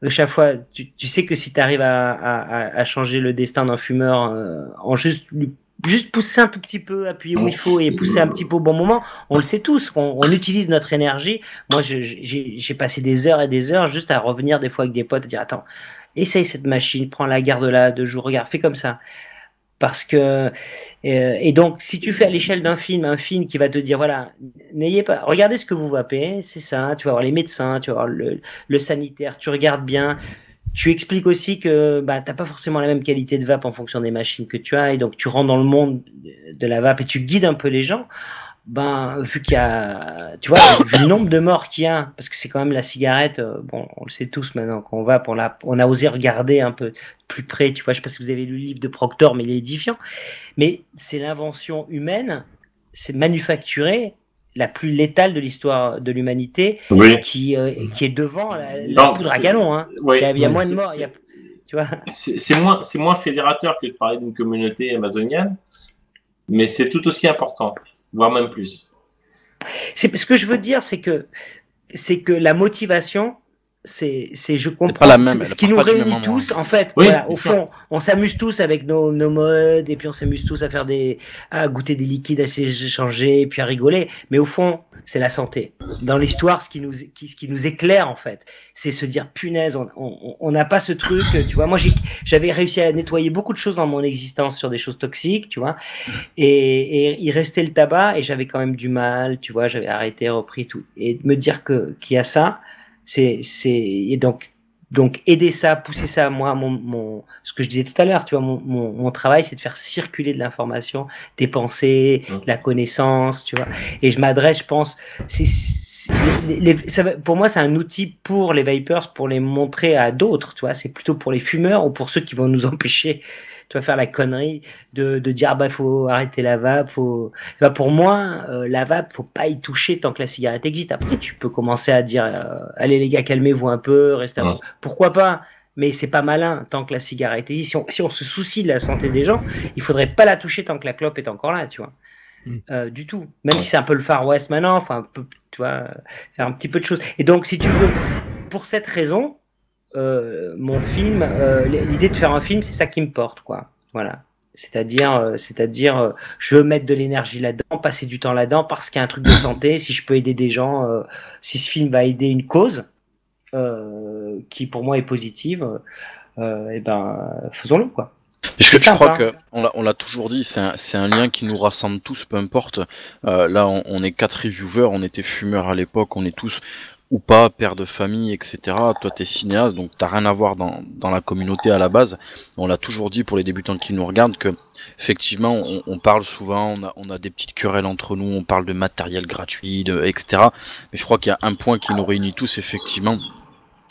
chaque fois, tu sais que si t'arrives à changer le destin d'un fumeur en juste pousser un tout petit peu, appuyer où il faut et pousser un petit peu au bon moment. On le sait tous, on utilise notre énergie. Moi, j'ai passé des heures et des heures juste à revenir des fois avec des potes et dire attends, essaye cette machine, prends la garde là 2 jours, regarde, fais comme ça. Parce que et donc si tu fais à l'échelle d'un film, un film qui va te dire voilà, n'ayez pas, regardez ce que vous vapez, c'est ça. Tu vas voir les médecins, tu vas voir le sanitaire, tu regardes bien. Tu expliques aussi que t'as pas forcément la même qualité de vape en fonction des machines que tu as et donc tu rentres dans le monde de la vape et tu guides un peu les gens. Vu qu'il y a, tu vois, vu le nombre de morts qu'il y a, parce que c'est quand même la cigarette, on le sait tous maintenant qu'on vape, on a osé regarder un peu plus près, tu vois, je sais pas si vous avez lu le livre de Proctor, mais il est édifiant. Mais c'est l'invention humaine, c'est manufacturé, la plus létale de l'histoire de l'humanité, qui est devant la poudre à canon, hein. Oui, il y a moins de morts, tu vois. C'est moins fédérateur que de parler d'une communauté amazonienne, mais c'est tout aussi important, voire même plus. Ce que je veux dire, c'est que la motivation, je comprends pas la même, ce qui nous réunit tous, en fait, voilà, au fond, on s'amuse tous avec nos modes, et puis on s'amuse tous à goûter des liquides, à s'échanger, et puis à rigoler, mais au fond, c'est la santé. Dans l'histoire, ce qui nous éclaire, en fait, c'est se dire, punaise, on n'a pas ce truc, tu vois, moi j'avais réussi à nettoyer beaucoup de choses dans mon existence sur des choses toxiques, tu vois, et il restait le tabac, et j'avais quand même du mal, tu vois, j'avais arrêté, repris tout, et de me dire qu'il y a ça, et donc aider ça, pousser ça, moi ce que je disais tout à l'heure, tu vois, mon travail c'est de faire circuler de l'information, des pensées, de la connaissance, tu vois, et je m'adresse, je pense, pour moi c'est un outil pour les vapers, pour les montrer à d'autres, tu vois, c'est plutôt pour les fumeurs ou pour ceux qui vont nous empêcher, tu vas faire la connerie de dire faut arrêter la vape, pour moi la vape faut pas y toucher tant que la cigarette existe. Après tu peux commencer à dire allez les gars, calmez-vous un peu, restez un peu. Pourquoi pas, mais c'est pas malin tant que la cigarette existe. Si on se soucie de la santé des gens, il faudrait pas la toucher tant que la clope est encore là, tu vois. Du tout, même si c'est un peu le Far West maintenant, enfin un peu, tu vois, faire un petit peu de choses. Et donc si tu veux, pour cette raison, mon film, l'idée de faire un film, c'est ça qui me porte, quoi. Voilà. C'est-à-dire, je veux mettre de l'énergie là-dedans, passer du temps là-dedans, parce qu'il y a un truc de santé. Si je peux aider des gens, si ce film va aider une cause qui pour moi est positive, faisons-le, quoi. Je crois que on l'a toujours dit, c'est un lien qui nous rassemble tous, peu importe. Là, on est 4 reviewers, on était fumeurs à l'époque, on est tous ou pas, père de famille, etc. Toi, t'es cinéaste, donc t'as rien à voir dans la communauté à la base. On l'a toujours dit pour les débutants qui nous regardent que, effectivement, on parle souvent, on a des petites querelles entre nous, on parle de matériel gratuit, etc. Mais je crois qu'il y a un point qui nous réunit tous, effectivement,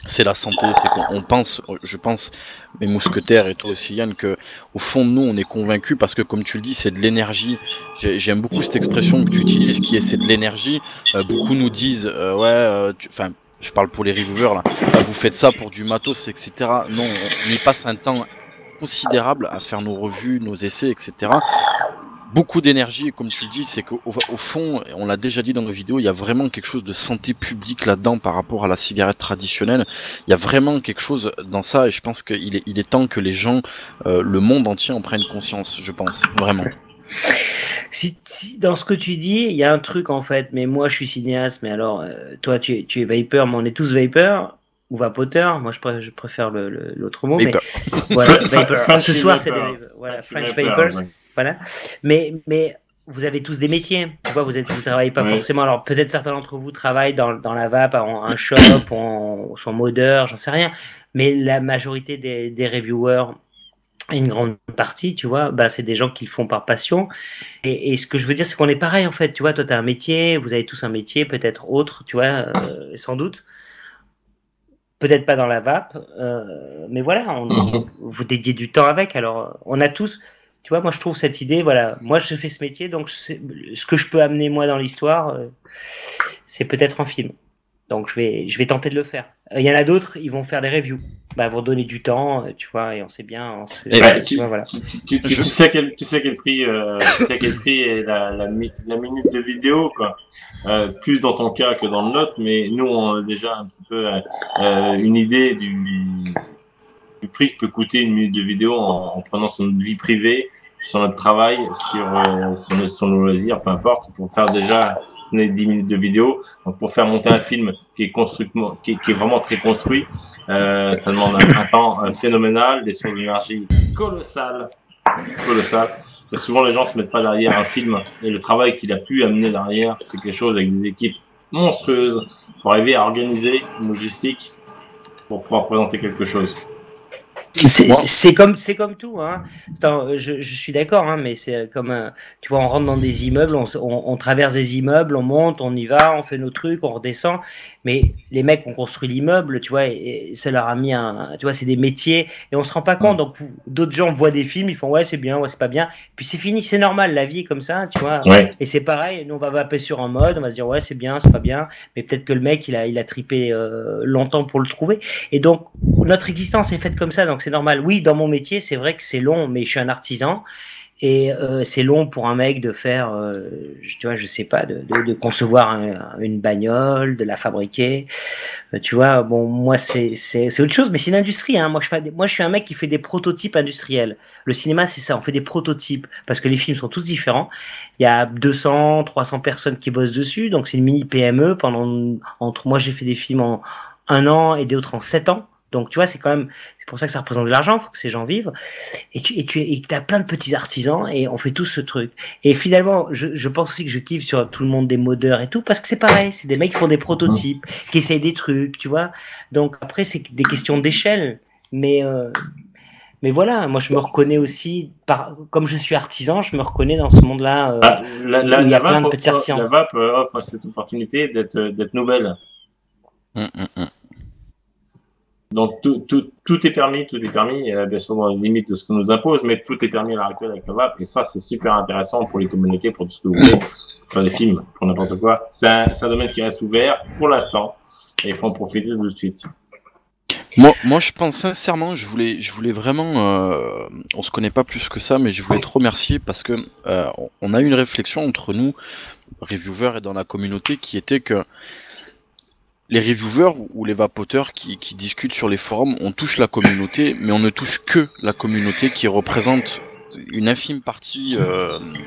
c'est la santé, c'est qu'on pense, je pense, mes mousquetaires et toi aussi Yann, que au fond de nous on est convaincus parce que comme tu le dis c'est de l'énergie. J'aime beaucoup cette expression que tu utilises qui est c'est de l'énergie. Beaucoup nous disent enfin je parle pour les reviewers là, vous faites ça pour du matos etc. Non, on y passe un temps considérable à faire nos revues, nos essais etc. beaucoup d'énergie, et comme tu le dis, c'est qu'au fond, on l'a déjà dit dans nos vidéos, il y a vraiment quelque chose de santé publique là-dedans par rapport à la cigarette traditionnelle. Il y a vraiment quelque chose dans ça, et je pense qu'il est temps que les gens, le monde entier en prennent conscience, je pense, vraiment. Si dans ce que tu dis, il y a un truc en fait, mais moi je suis cinéaste, mais alors toi tu es vapeur, mais on est tous vapeur ou vapoteur. Moi je préfère l'autre mot, Vapor. mais voilà, vapor. French Ce soir c'est vapor. voilà, French French vapor, vapors, voilà. Mais vous avez tous des métiers, tu vois, vous travaillez pas Oui. forcément. Alors peut-être certains d'entre vous travaillent dans la vape, en un shop, sont modeurs, j'en sais rien. Mais la majorité des reviewers, une grande partie, tu vois, bah c'est des gens qui le font par passion. Et ce que je veux dire, c'est qu'on est pareil en fait. Tu vois, toi t'as un métier, vous avez tous un métier, peut-être autre, tu vois, sans doute. Peut-être pas dans la vape, mais voilà, vous dédiez du temps avec. Alors, on a tous, tu vois, moi je trouve cette idée, voilà, moi je fais ce métier, donc ce que je peux amener moi dans l'histoire, c'est peut-être un film. Donc je vais tenter de le faire. Il y en a d'autres, ils vont faire des reviews, bah vont donner du temps, tu vois, et on sait bien, tu vois, voilà. Tu sais quel prix est la minute de vidéo, quoi. Plus dans ton cas que dans le nôtre, mais nous on a déjà un petit peu une idée du prix que peut coûter une minute de vidéo en prenant sur notre vie privée, sur notre travail, sur nos loisirs, peu importe, pour faire déjà, si ce n'est 10 minutes de vidéo, donc pour faire monter un film qui est vraiment très construit, ça demande un temps phénoménal, des sources d'énergie colossales. Et souvent les gens se mettent pas derrière un film, et le travail qu'il a pu amener derrière, c'est quelque chose avec des équipes monstrueuses pour arriver à organiser une logistique pour pouvoir présenter quelque chose. C'est comme tout, hein. Attends, je suis d'accord, hein, mais c'est comme tu vois, on rentre dans des immeubles, on traverse des immeubles, on monte, on y va, on fait nos trucs, on redescend. Mais les mecs ont construit l'immeuble, tu vois, et ça leur a mis tu vois, c'est des métiers et on se rend pas compte. Donc d'autres gens voient des films, ils font ouais c'est bien, ouais c'est pas bien, puis c'est fini, c'est normal, la vie est comme ça, tu vois. Ouais. Et c'est pareil, nous on va vaper sur un mode, on va se dire ouais c'est bien, c'est pas bien, mais peut-être que le mec il a tripé longtemps pour le trouver. Et donc notre existence est faite comme ça, donc c'est normal. Oui, dans mon métier, c'est vrai que c'est long, mais je suis un artisan et c'est long pour un mec de faire, tu vois, je sais pas, de concevoir une bagnole, de la fabriquer. Tu vois, bon, moi c'est autre chose, mais c'est une industrie. Hein. Moi je suis un mec qui fait des prototypes industriels. Le cinéma, c'est ça, on fait des prototypes parce que les films sont tous différents. Il y a 200, 300 personnes qui bossent dessus, donc c'est une mini PME. Moi j'ai fait des films en 1 an et d'autres en 7 ans. Donc tu vois, c'est pour ça que ça représente de l'argent, il faut que ces gens vivent. Et tu as plein de petits artisans et on fait tous ce truc. Et finalement, je pense aussi que je kiffe sur tout le monde des modeurs et tout parce que c'est pareil, c'est des mecs qui font des prototypes, qui essayent des trucs, tu vois. Donc après, c'est des questions d'échelle, mais voilà, moi je me reconnais aussi comme je suis artisan, je me reconnais dans ce monde-là où il y a plein de petits artisans. La vape offre cette opportunité d'être nouvelle. Donc tout est permis, bien sûr dans les limites de ce que nous impose, mais tout est permis à l'heure actuelle avec le vape, et ça c'est super intéressant pour les communautés, pour tout ce que vous voulez, pour faire des films, pour n'importe quoi. C'est un domaine qui reste ouvert pour l'instant, et il faut en profiter tout de suite. Moi je pense sincèrement, je voulais vraiment, on se connaît pas plus que ça, mais je voulais te remercier parce que on a eu une réflexion entre nous, reviewers et dans la communauté, qui était que les reviewers ou les vapoteurs qui discutent sur les forums, on touche la communauté, mais on ne touche que la communauté qui représente une infime partie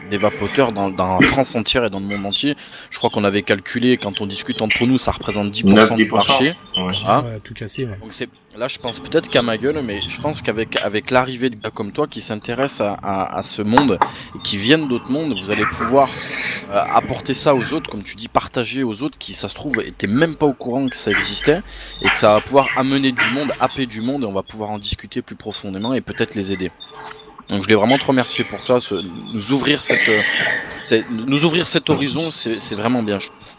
des vapoteurs dans la France entière et dans le monde entier. Je crois qu'on avait calculé, quand on discute entre nous, ça représente 10% du marché. Ouais. Ah, ouais, tout cassé, ouais. Donc là, je pense peut-être qu'à ma gueule, mais je pense qu'avec l'arrivée de gars comme toi qui s'intéressent à ce monde et qui viennent d'autres mondes, vous allez pouvoir apporter ça aux autres, comme tu dis, partager aux autres qui, ça se trouve, étaient même pas au courant que ça existait, et que ça va pouvoir amener du monde, happer du monde, et on va pouvoir en discuter plus profondément et peut-être les aider. Donc je voulais vraiment te remercier pour ça, nous ouvrir cet horizon, c'est vraiment bien, je pense.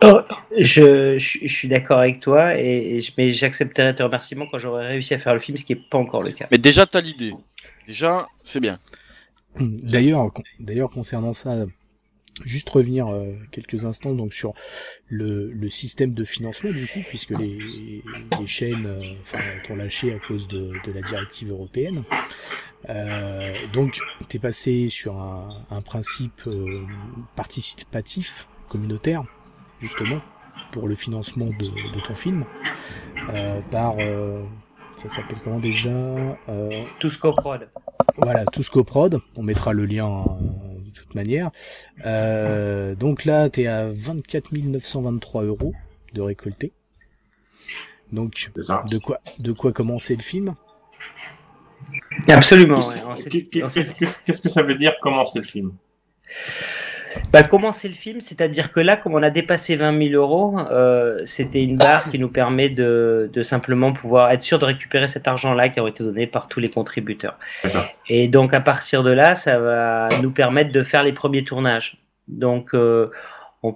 Oh, je suis d'accord avec toi, mais j'accepterai tes remerciements quand j'aurai réussi à faire le film, ce qui n'est pas encore le cas. Mais déjà t'as l'idée, déjà c'est bien. D'ailleurs concernant ça, juste revenir quelques instants donc sur le système de financement du coup, puisque les chaînes ont lâché à cause de la directive européenne. Donc, t'es passé sur un principe participatif, communautaire, justement, pour le financement de ton film, par... ça s'appelle comment déjà Tous coprod. Voilà, Tous coprod. On mettra le lien de toute manière. Donc là, t'es à 24 923 € de récolté. Donc, de quoi commencer le film? Absolument. Qu'est-ce que ça veut dire commencer le film? Bah, commencer le film, c'est-à-dire que là, comme on a dépassé 20 000 €, c'était une barre qui nous permet de simplement pouvoir être sûr de récupérer cet argent-là qui aurait été donné par tous les contributeurs. Et donc, à partir de là, ça va nous permettre de faire les premiers tournages. Donc, on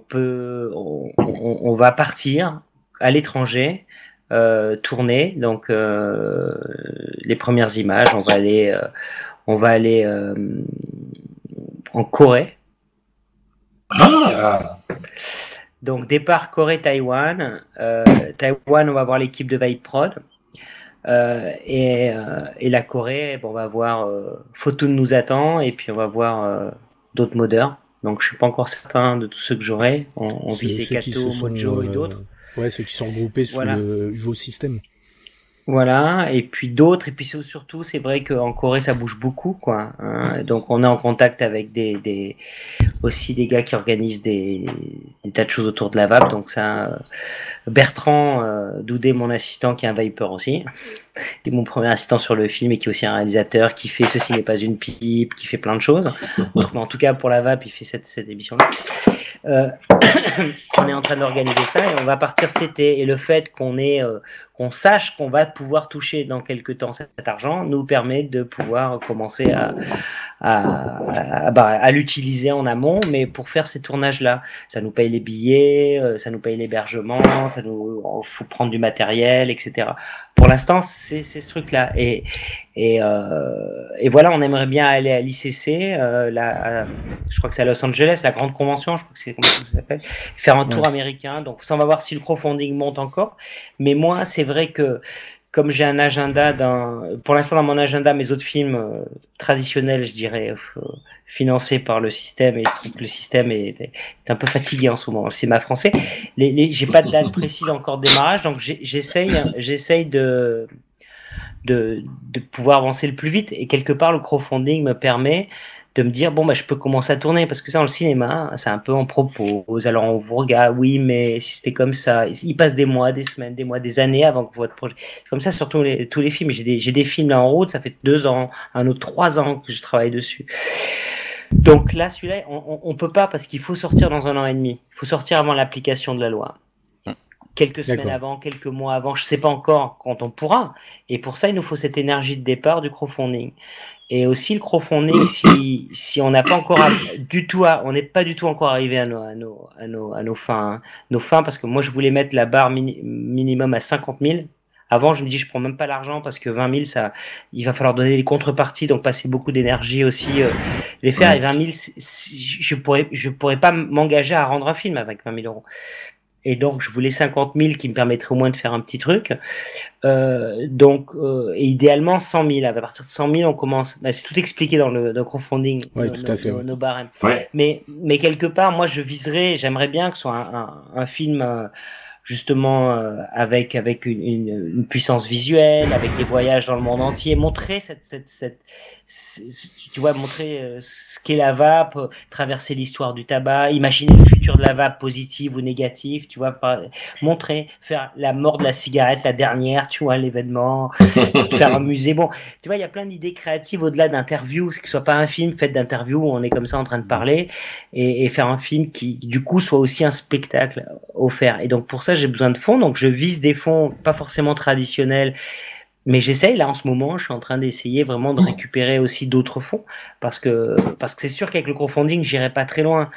va partir à l'étranger, tourner. Donc, les premières images, on va aller en Corée. Donc départ Corée-Taïwan. Taïwan, on va voir l'équipe de Vibe Prod. Et la Corée, bon, on va voir Photoon nous attend, et puis on va voir d'autres modeurs. Donc je suis pas encore certain de tous ceux que j'aurai. On visait Kato, Mojo et d'autres. Ouais, ceux qui sont regroupés sous le UVO système. Voilà, et puis d'autres, et puis surtout, c'est vrai qu'en Corée, ça bouge beaucoup, quoi. Hein. Donc, on est en contact avec aussi des gars qui organisent des tas de choses autour de la vape. Donc ça, Bertrand Doudé, mon assistant, qui est un Viper aussi, qui est mon premier assistant sur le film et qui est aussi un réalisateur, qui fait Ceci n'est pas une pipe, qui fait plein de choses. Mais en tout cas, pour la vape, il fait cette émission-là. On est en train d'organiser ça et on va partir cet été. Et le fait qu'on sache qu'on va pouvoir toucher dans quelques temps cet argent nous permet de pouvoir commencer à l'utiliser en amont, mais pour faire ces tournages-là, ça nous paye les billets, ça nous paye l'hébergement, faut prendre du matériel, etc. Pour l'instant, c'est ce truc-là. Et voilà, on aimerait bien aller à l'ICC, je crois que c'est à Los Angeles, la grande convention, je crois que c'est comme ça s'appelle, faire un tour américain. Donc ça, on va voir si le crowdfunding monte encore. Mais moi, c'est vrai que comme j'ai un agenda pour l'instant dans mon agenda, mes autres films traditionnels, je dirais, financés par le système, et le système est un peu fatigué en ce moment. C'est ma français. J'ai pas de date précise encore de démarrage, donc j'essaye de pouvoir avancer le plus vite. Et quelque part, le crowdfunding me permet de me dire, bon, bah, je peux commencer à tourner, parce que ça, dans le cinéma, c'est un peu en propose. Alors, on vous regarde, oui, mais si c'était comme ça, il passe des mois, des semaines, des mois, des années avant que votre projet. C'est comme ça sur tous les films. J'ai des films là en route, ça fait 2 ans, un autre 3 ans que je travaille dessus. Donc là, celui-là, on peut pas, parce qu'il faut sortir dans 1 an et demi. Il faut sortir avant l'application de la loi. Quelques semaines avant, quelques mois avant, je sais pas encore quand on pourra. Et pour ça, il nous faut cette énergie de départ du crowdfunding. Et aussi le crowdfunding, si on n'a pas encore on n'est pas du tout encore arrivé à nos fins, hein. Nos fins, parce que moi je voulais mettre la barre minimum à 50 000. Avant, je me dis, je prends même pas l'argent parce que 20 000, il va falloir donner les contreparties, donc passer beaucoup d'énergie aussi, les faire. Et 20 000, je pourrais pas m'engager à rendre un film avec 20 000 €. Et donc, je voulais 50 000 qui me permettraient au moins de faire un petit truc. Et idéalement 100 000. À partir de 100 000, on commence. C'est tout expliqué dans le crowdfunding, nos barèmes. Ouais. Mais quelque part, moi, j'aimerais bien que ce soit un film justement avec une puissance visuelle, avec des voyages dans le monde entier, montrer tu vois, montrer ce qu'est la vape, traverser l'histoire du tabac, imaginer le futur de la vape, positive ou négative, tu vois, montrer, faire la mort de la cigarette, la dernière, tu vois, l'événement, faire un musée. Bon, tu vois, il y a plein d'idées créatives au-delà d'interviews, que ce soit pas un film fait d'interviews où on est comme ça en train de parler, et faire un film qui, du coup, soit aussi un spectacle offert. Et donc, pour ça, j'ai besoin de fonds, donc je vise des fonds pas forcément traditionnels, mais j'essaye, là, en ce moment, je suis en train d'essayer vraiment de récupérer aussi d'autres fonds, parce que c'est sûr qu'avec le crowdfunding, j'irai pas très loin.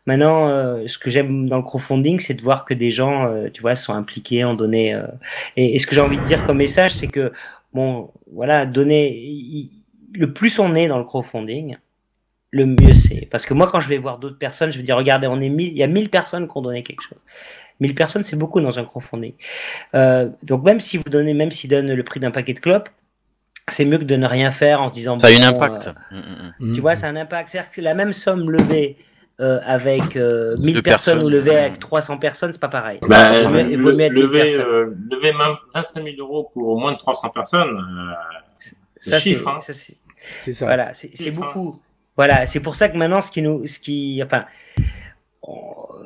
Maintenant, ce que j'aime dans le crowdfunding, c'est de voir que des gens, tu vois, sont impliqués, en donné. Et ce que j'ai envie de dire comme message, c'est que, bon, voilà, le plus on est dans le crowdfunding, le mieux c'est. Parce que moi, quand je vais voir d'autres personnes, je vais dire, regardez, il y a 1000 personnes qui ont donné quelque chose. 1000 personnes, c'est beaucoup dans un crowdfunding. Donc même s'ils donnent le prix d'un paquet de clopes, c'est mieux que de ne rien faire en se disant. Ça a un impact. Tu vois, ça a un impact. C'est-à-dire que la même somme levée avec 1000 personnes ou levée avec 300 personnes, c'est pas pareil. Il vaut mieux être lever même 25 000 euros pour moins de 300 personnes. Ça, chiffre, c'est ça. Voilà, c'est beaucoup. Voilà, c'est pour ça que maintenant,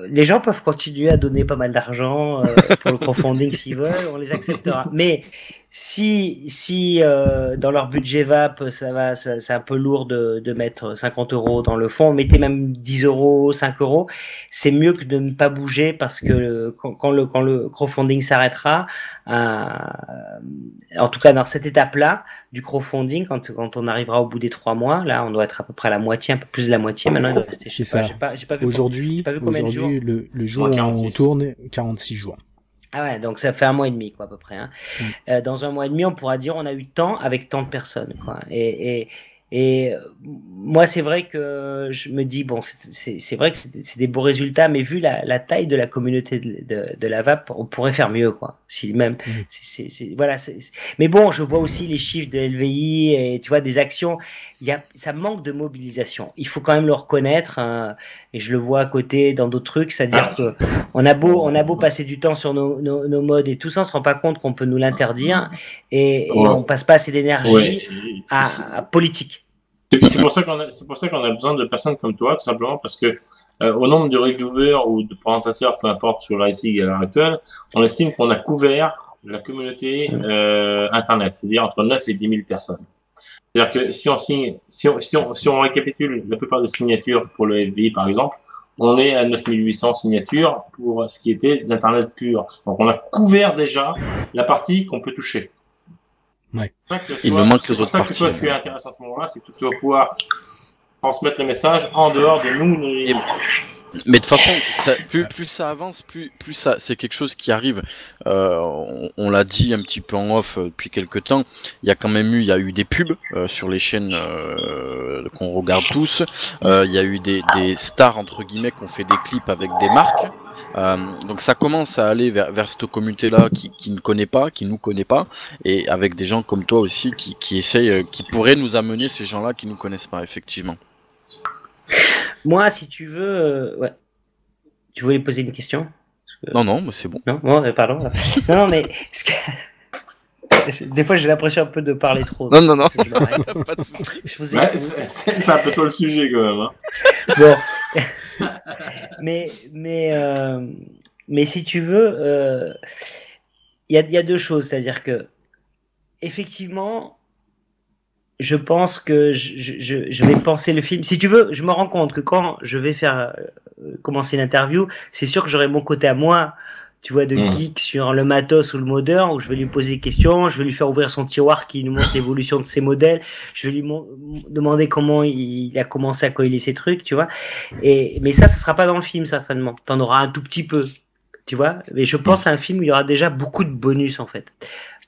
les gens peuvent continuer à donner pas mal d'argent pour le crowdfunding s'ils veulent, on les acceptera. Mais si dans leur budget VAP, c'est un peu lourd de mettre 50 euros dans le fond, mettez même 10 euros, 5 euros, c'est mieux que de ne pas bouger parce que quand le crowdfunding s'arrêtera, en tout cas dans cette étape-là du crowdfunding, quand on arrivera au bout des 3 mois, là on doit être à peu près à la moitié, un peu plus de la moitié. Maintenant il doit rester, je sais pas, j'ai pas vu aujourd'hui, combien de jours. Le jour où on tourne, 46 jours. Ah ouais, donc ça fait 1 mois et demi, quoi, à peu près. Hein. Dans 1 mois et demi, on pourra dire on a eu tant avec tant de personnes, quoi. Et moi, c'est vrai que je me dis bon, c'est vrai que c'est des beaux résultats, mais vu la taille de la communauté de la VAP, on pourrait faire mieux, quoi. Si même, voilà. Mais bon, je vois aussi les chiffres de LVI et tu vois des actions. Ça manque de mobilisation. Il faut quand même le reconnaître. Hein, et je le vois à côté dans d'autres trucs, c'est-à-dire que on a beau passer du temps sur nos modes et tout ça, on se rend pas compte qu'on peut nous l'interdire et on passe pas assez d'énergie à politique. C'est pour ça qu'on a besoin de personnes comme toi, tout simplement parce que au nombre de reviewers ou de présentateurs, peu importe sur l'ICIG à l'heure actuelle, on estime qu'on a couvert la communauté internet, c'est-à-dire entre 9 et 10 000 personnes. C'est-à-dire que si on récapitule la plupart des signatures pour le FBI par exemple, on est à 9 800 signatures pour ce qui était d'internet pur. Donc on a couvert déjà la partie qu'on peut toucher. Ouais. Il me manque les autres parties. C'est pour ça que toi, tu es intéressant à ce moment-là, c'est que tu vas pouvoir transmettre le message en dehors de nous. Mais de toute façon, plus ça avance, plus ça, c'est quelque chose qui arrive. On l'a dit un petit peu en off depuis quelques temps. Il y a eu des pubs sur les chaînes qu'on regarde tous. Il y a eu des stars entre guillemets qui ont fait des clips avec des marques. Donc ça commence à aller vers cette communauté-là qui ne connaît pas, qui nous connaît pas, et avec des gens comme toi aussi qui essayent, qui pourraient nous amener ces gens-là qui nous connaissent pas effectivement. Moi, si tu veux, ouais. Tu voulais poser une question ? Non, mais c'est bon. Non, pardon. Non, mais des fois j'ai l'impression un peu de parler trop. Non. Pas de souci. C'est un peu toi le sujet quand même. Bon. mais si tu veux, il y a deux choses, c'est-à-dire que effectivement. Je pense que je vais penser le film. Si tu veux, je me rends compte que quand je vais commencer une interview, c'est sûr que j'aurai mon côté à moi, tu vois, de geek sur le matos ou le modeur, où je vais lui poser des questions, je vais lui faire ouvrir son tiroir qui nous montre l'évolution de ses modèles, je vais lui demander comment il a commencé à coller ses trucs, tu vois. Mais ça sera pas dans le film, certainement. T'en auras un tout petit peu, tu vois. Mais je pense à un film où il y aura déjà beaucoup de bonus, en fait.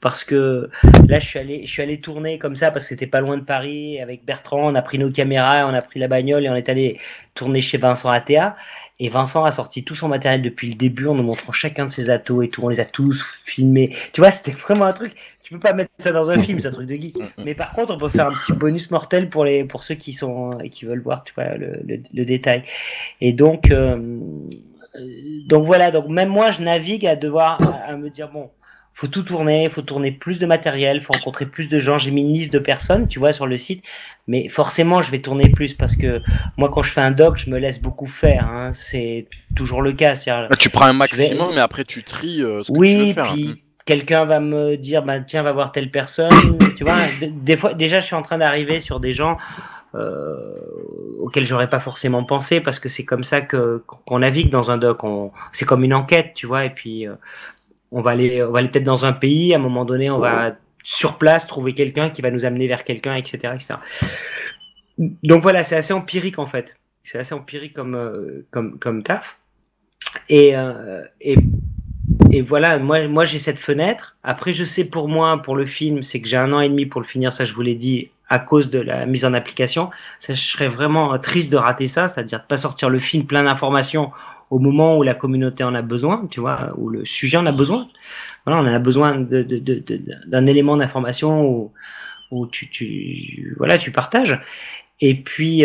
Parce que là, je suis allé tourner comme ça parce que c'était pas loin de Paris avec Bertrand. On a pris nos caméras, on a pris la bagnole et on est allé tourner chez Vincent Atea. Et Vincent a sorti tout son matériel depuis le début en nous montrant chacun de ses atos et tout. On les a tous filmés. Tu vois, c'était vraiment un truc. Tu peux pas mettre ça dans un film, c'est un truc de geek. Mais par contre, on peut faire un petit bonus mortel pour ceux qui veulent voir, tu vois, le détail. Et donc voilà. Donc même moi, je navigue à me dire bon. Faut tourner plus de matériel, faut rencontrer plus de gens. J'ai mis une liste de personnes, tu vois, sur le site, mais forcément, je vais tourner plus parce que moi, quand je fais un doc, je me laisse beaucoup faire. Hein. C'est toujours le cas. Tu prends un maximum, mais après tu tries ce que tu veux faire. Oui, puis quelqu'un va me dire, bah tiens, va voir telle personne. Tu vois, des fois, déjà, je suis en train d'arriver sur des gens auxquels j'aurais pas forcément pensé parce que c'est comme ça qu'on navigue dans un doc. C'est comme une enquête, tu vois, et puis. On va aller peut-être dans un pays, à un moment donné, on va sur place trouver quelqu'un qui va nous amener vers quelqu'un, etc., etc. Donc voilà, c'est assez empirique en fait. C'est assez empirique comme taf. Et voilà, moi j'ai cette fenêtre. Après, je sais pour moi, pour le film, c'est que j'ai 1 an et demi pour le finir, ça je vous l'ai dit, à cause de la mise en application. Ça, je serais vraiment triste de rater ça, c'est-à-dire de pas sortir le film plein d'informations au moment où la communauté en a besoin, tu vois, où le sujet en a besoin. Voilà, on a besoin d'un élément d'information où où voilà, tu partages. Et puis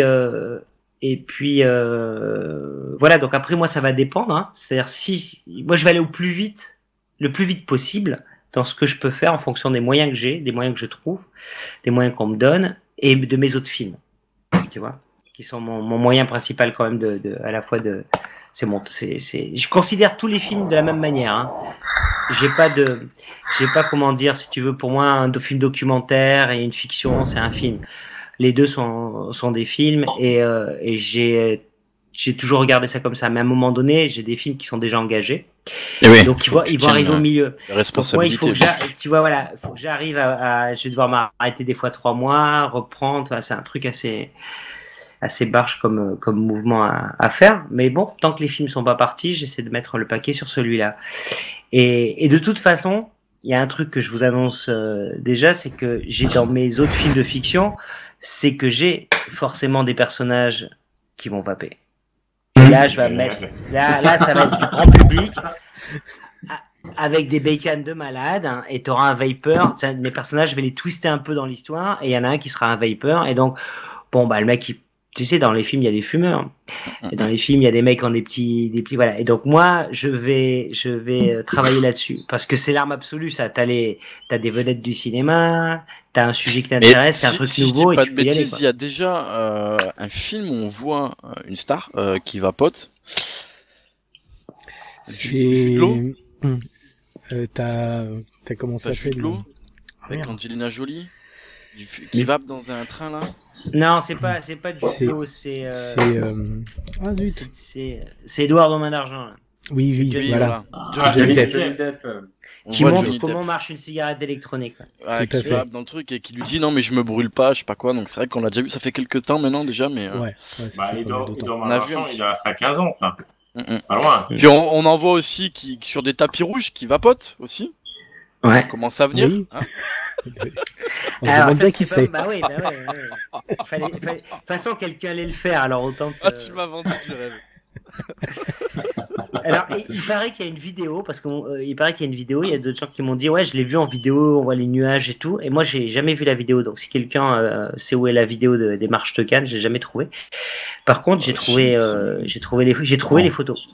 voilà. Donc après, moi, ça va dépendre. Hein. C'est-à-dire si moi, je vais aller le plus vite possible dans ce que je peux faire en fonction des moyens que j'ai, des moyens que je trouve, des moyens qu'on me donne et de mes autres films. Tu vois, qui sont mon moyen principal quand même à la fois je considère tous les films de la même manière. Hein. J'ai pas comment dire, si tu veux, pour moi, un film documentaire et une fiction, c'est un film. Les deux sont des films et j'ai toujours regardé ça comme ça. Mais à un moment donné, j'ai des films qui sont déjà engagés. Et oui, donc ils vont arriver au milieu. Donc moi, il faut que j'arrive je vais devoir m'arrêter des fois 3 mois, reprendre. Enfin, c'est un truc assez barge comme mouvement à faire. Mais bon, tant que les films sont pas partis, j'essaie de mettre le paquet sur celui-là. Et de toute façon, il y a un truc que je vous annonce déjà, c'est que j'ai dans mes autres films de fiction, c'est que j'ai forcément des personnages qui vont vaper. Et là, je vais mettre, là, ça va être du grand public, avec des bécanes de malade, hein, et t'auras un vapor. Mes personnages, je vais les twister un peu dans l'histoire, et il y en a un qui sera un vapor, et donc, bon, bah, le mec, tu sais, dans les films, il y a des fumeurs. Et dans les films, il y a des mecs qui ont des petits, voilà. Et donc, moi, je vais travailler là-dessus. Parce que c'est l'arme absolue, ça. T'as des vedettes du cinéma, t'as un sujet qui t'intéresse, c'est un truc nouveau, et tu peux y aller, quoi. Il y a déjà, un film où on voit une star, qui vapote. C'est, t'as comment ça s'appelle? Avec Angelina Jolie. Qui vape dans un train, là? Non, c'est pas du flow, c'est Edouard aux mains d'argent, là. Oui, voilà. Johnny Depp. Qui montre comment marche une cigarette électronique. Ouais, qui vape dans le truc et qui lui dit non mais je me brûle pas, je sais pas quoi. Donc c'est vrai qu'on l'a déjà vu, ça fait quelques temps maintenant déjà, mais. Ouais, Edouard aux mains d'argent, il a 15 ans, ça. Pas loin. Puis on en voit aussi qui sur des tapis rouges qui vapotent aussi. Ouais. Ça commence à venir. Oui. Hein. On se demande bien qui c'est. Bah oui. De toute façon, quelqu'un allait le faire, alors autant que. Ah, tu m'as vendu du rêve. Alors, il paraît qu'il y a une vidéo, parce qu'il paraît qu'il y a une vidéo, il y a d'autres gens qui m'ont dit, ouais, je l'ai vu en vidéo, on voit les nuages et tout, et moi, j'ai jamais vu la vidéo, donc si quelqu'un sait où est la vidéo des marches de Cannes, j'ai jamais trouvé. Par contre, j'ai trouvé les photos.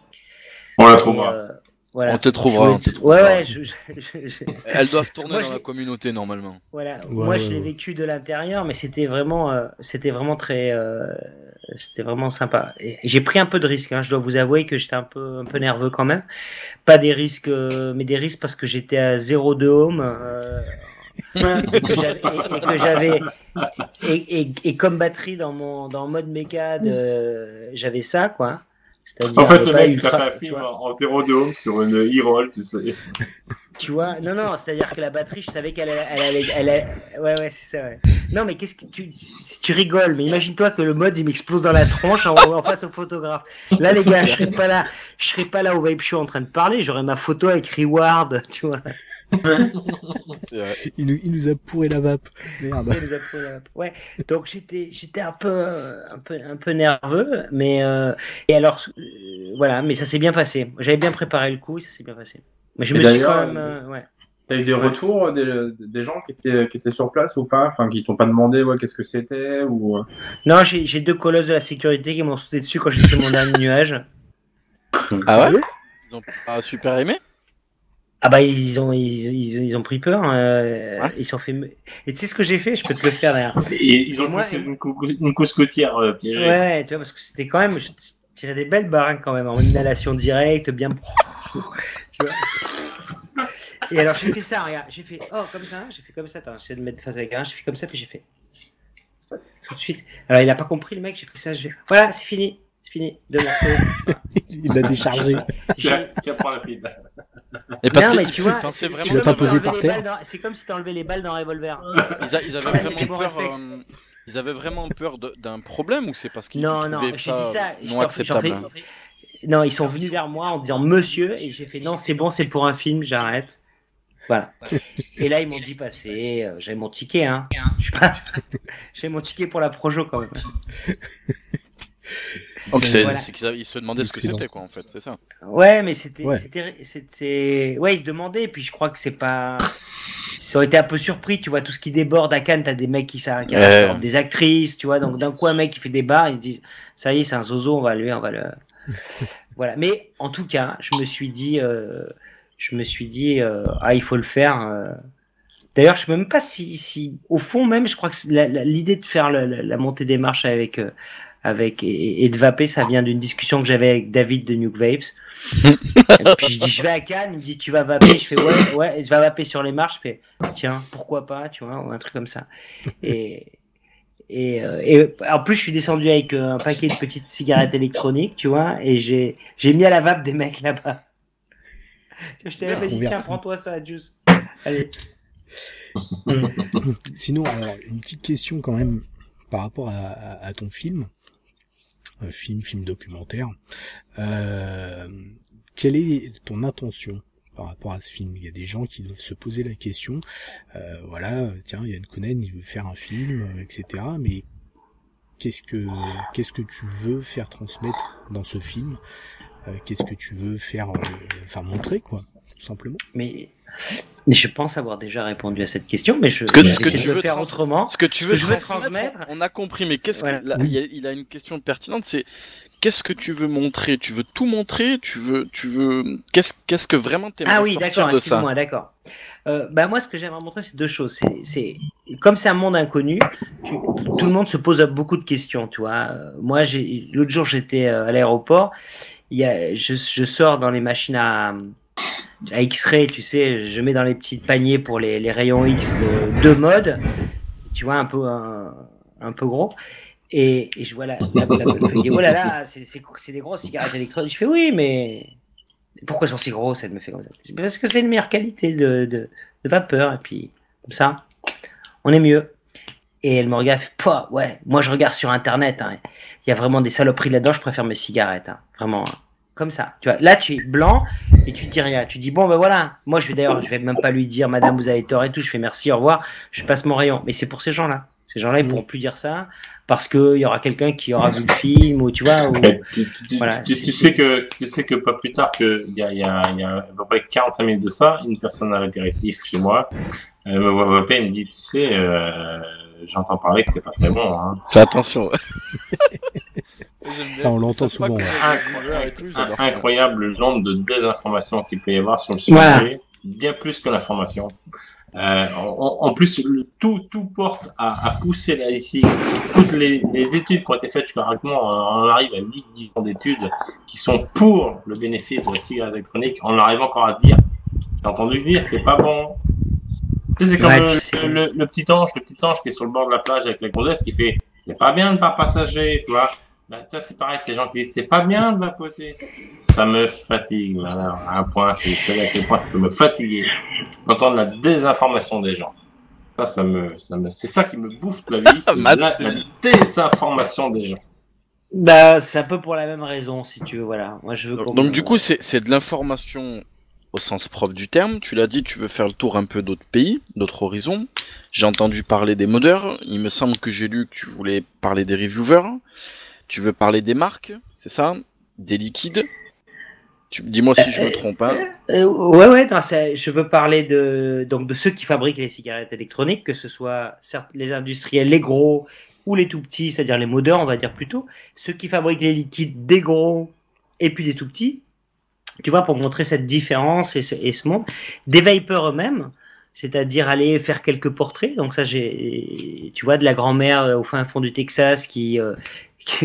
On la trouvera. Voilà. On te trouvera. Ouais. Elles doivent tourner dans la communauté normalement. Voilà. Moi, je l'ai vécu de l'intérieur, mais c'était vraiment très, c'était vraiment sympa. Et j'ai pris un peu de risques. Hein. Je dois vous avouer que j'étais un peu nerveux quand même. Pas des risques, mais des risques parce que j'étais à 0,2 ohm. Et comme batterie dans le mode mécade, j'avais ça, quoi. C'est-à-dire, en fait, le mec, il t'a fait un film en 0,2 ohm sur une e-roll, tu sais. Tu vois, non, c'est-à-dire que la batterie, je savais qu'elle allait, ouais, c'est ça, ouais. Non, mais si tu rigoles, mais imagine-toi que le mode, il m'explose dans la tronche en face au photographe. Là, les gars, je serais pas là au Vape Show en train de parler, j'aurais ma photo avec Reward, tu vois. Il nous a pourri la vape. Merde. Il nous a pourri la vape. Ouais. Donc j'étais un peu nerveux, mais et alors voilà, mais ça s'est bien passé. J'avais bien préparé le coup, et ça s'est bien passé. Mais je me suis quand même ouais. T'as eu des retours des gens qui étaient sur place ou pas, enfin qui t'ont pas demandé qu'est-ce que c'était ou. Non, j'ai 2 colosses de la sécurité qui m'ont sauté dessus quand j'ai fait mon dernier nuage. Ah ouais? Ils ont pas super aimé? Ah bah ils ont pris peur, ils sont fait. Et tu sais ce que j'ai fait, je peux te le faire derrière. Ils ont poussé une couscotière piégée. Ouais, tu vois, parce que c'était quand même, je tirais des belles barres quand même en inhalation directe, bien. Tu vois. Et alors j'ai fait ça, regarde, j'ai fait comme ça, attends, j'essaie de me mettre face avec un, j'ai fait comme ça puis j'ai fait tout de suite. Alors il a pas compris le mec, j'ai fait ça, voilà, c'est fini. 2 morceaux. Il l'a déchargé. Tiens, prends la pile. Et parce non, que mais tu vois, tu l'as pas posé par terre. C'est comme si t'enlevais les balles dans un revolver. Ils avaient vraiment peur d'un problème ou c'est parce qu'ils non, j'ai dit ça, non acceptable. Non, ils sont venus vers moi en disant monsieur et j'ai fait non, c'est bon, c'est pour un film, j'arrête. Voilà. Et là ils m'ont dit passer, j'avais mon ticket, hein. J'ai mon ticket pour la Projo quand même. Donc Voilà. c'est qu'ils se demandaient ce que Excellent. c'était, quoi, en fait, c'est ça. Ouais, mais Ouais. ouais, ils se demandaient, et puis je crois que c'est pas, ça aurait été un peu surpris, tu vois, tout ce qui déborde à Cannes, t'as des mecs qui s'interrompent des actrices, tu vois, donc d'un coup un mec qui fait des bars, ils se disent, ça y est, c'est un zozo, on va le, voilà. Mais en tout cas, je me suis dit, ah, il faut le faire. D'ailleurs, je sais même pas si, au fond même, je crois que l'idée de faire la montée des marches et de vaper, ça vient d'une discussion que j'avais avec David de Nuke Vapes. Et puis je dis, je vais à Cannes, il me dit, tu vas vaper, je fais, ouais, je vais vaper sur les marches, je fais, tiens, pourquoi pas, tu vois, ou un truc comme ça. Et en plus, je suis descendu avec un paquet de petites cigarettes électroniques, tu vois, et j'ai mis à la vape des mecs là-bas. Je t'avais pas dit, tiens, prends-toi ça, Juice. Allez. Sinon, alors, une petite question quand même par rapport à ton film. Film documentaire. Quelle est ton intention par rapport à ce film? Il y a des gens qui doivent se poser la question. Voilà, tiens, Yann Kounen, il veut faire un film, etc. Mais qu'est-ce que tu veux faire transmettre dans ce film? Qu'est-ce que tu veux faire, montrer, quoi, tout simplement. Mais je pense avoir déjà répondu à cette question, mais je Ce que vais tu essayer de veux le faire autrement. Ce que tu veux je veux transmettre, transmettre. on a compris, mais qu'est-ce Voilà. que il a une question pertinente, c'est qu'est-ce que tu veux montrer? Tu veux tout montrer? Tu veux qu'est-ce que vraiment t'aimerais Ah oui, sortir d'accord, de ça? excuse-moi, d'accord. Moi, ce que j'aimerais montrer, c'est deux choses. Comme c'est un monde inconnu, tout le monde se pose beaucoup de questions, tu vois. Moi, l'autre jour, j'étais à l'aéroport. Je sors dans les machines à X-ray, tu sais, je mets dans les petits paniers pour les rayons X de deux modes, tu vois, un peu gros. Et je vois la je dis, oh là là, c'est des grosses cigarettes électroniques. Je fais, oui, mais pourquoi elles sont si grosses? Elle me fait comme ça. Je dis, parce que c'est une meilleure qualité de vapeur, et puis, comme ça, on est mieux. Et elle me regarde, elle fait, ouais, moi je regarde sur Internet, hein, il y a vraiment des saloperies là-dedans, je préfère mes cigarettes, hein, vraiment, hein, comme ça. Tu vois, là tu es blanc et tu dis rien. Tu dis, bon ben voilà, moi je vais même pas lui dire, madame vous avez tort et tout, je fais merci, au revoir, je passe mon rayon. Mais c'est pour ces gens-là. Ces gens-là, ils pourront plus dire ça parce que il y aura quelqu'un qui aura vu le film, ou tu vois, ou, voilà. Tu sais que pas plus tard il y a à peu près 45 minutes de ça, une personne à l'apéritif chez moi me voit vaper et me dit, tu sais, j'entends parler que c'est pas très bon, hein. Fais attention. Ça, on l'entend souvent. Incroyable le nombre de désinformation qu'il peut y avoir sur le sujet, voilà. Bien plus que l'information. En plus, tout porte à pousser là ici. Toutes les études qui ont été faites jusqu'à maintenant, on arrive à 8-10 ans d'études qui sont pour le bénéfice de la cigarette électronique. On arrive encore à dire, j'ai entendu dire, c'est pas bon. Tu sais, c'est comme le petit ange qui est sur le bord de la plage avec la gonzesse qui fait, c'est pas bien de pas partager, tu vois. Bah, ça, c'est pareil, les gens qui disent, c'est pas bien de vapoter. Ça me fatigue, là, à un point, c'est à quel point ça peut me fatiguer d'entendre la désinformation des gens. C'est ça qui me bouffe la vie, c'est la désinformation des gens. Bah, c'est un peu pour la même raison, si tu veux, voilà. Moi, je veux donc du coup, c'est de l'information au sens propre du terme. Tu l'as dit, tu veux faire le tour un peu d'autres pays, d'autres horizons. J'ai entendu parler des modeurs. Il me semble que j'ai lu que tu voulais parler des reviewers. Tu veux parler des marques, c'est ça? Des liquides? Dis-moi si je me trompe, hein. Ouais, non, je veux parler de ceux qui fabriquent les cigarettes électroniques, que ce soit certes les industriels, les gros ou les tout petits, c'est-à-dire les modeurs, on va dire plutôt, ceux qui fabriquent les liquides, des gros et puis des tout petits, tu vois, pour montrer cette différence et ce monde. Des vapers eux-mêmes, c'est-à-dire aller faire quelques portraits. Donc ça, tu vois, de la grand-mère au fin fond du Texas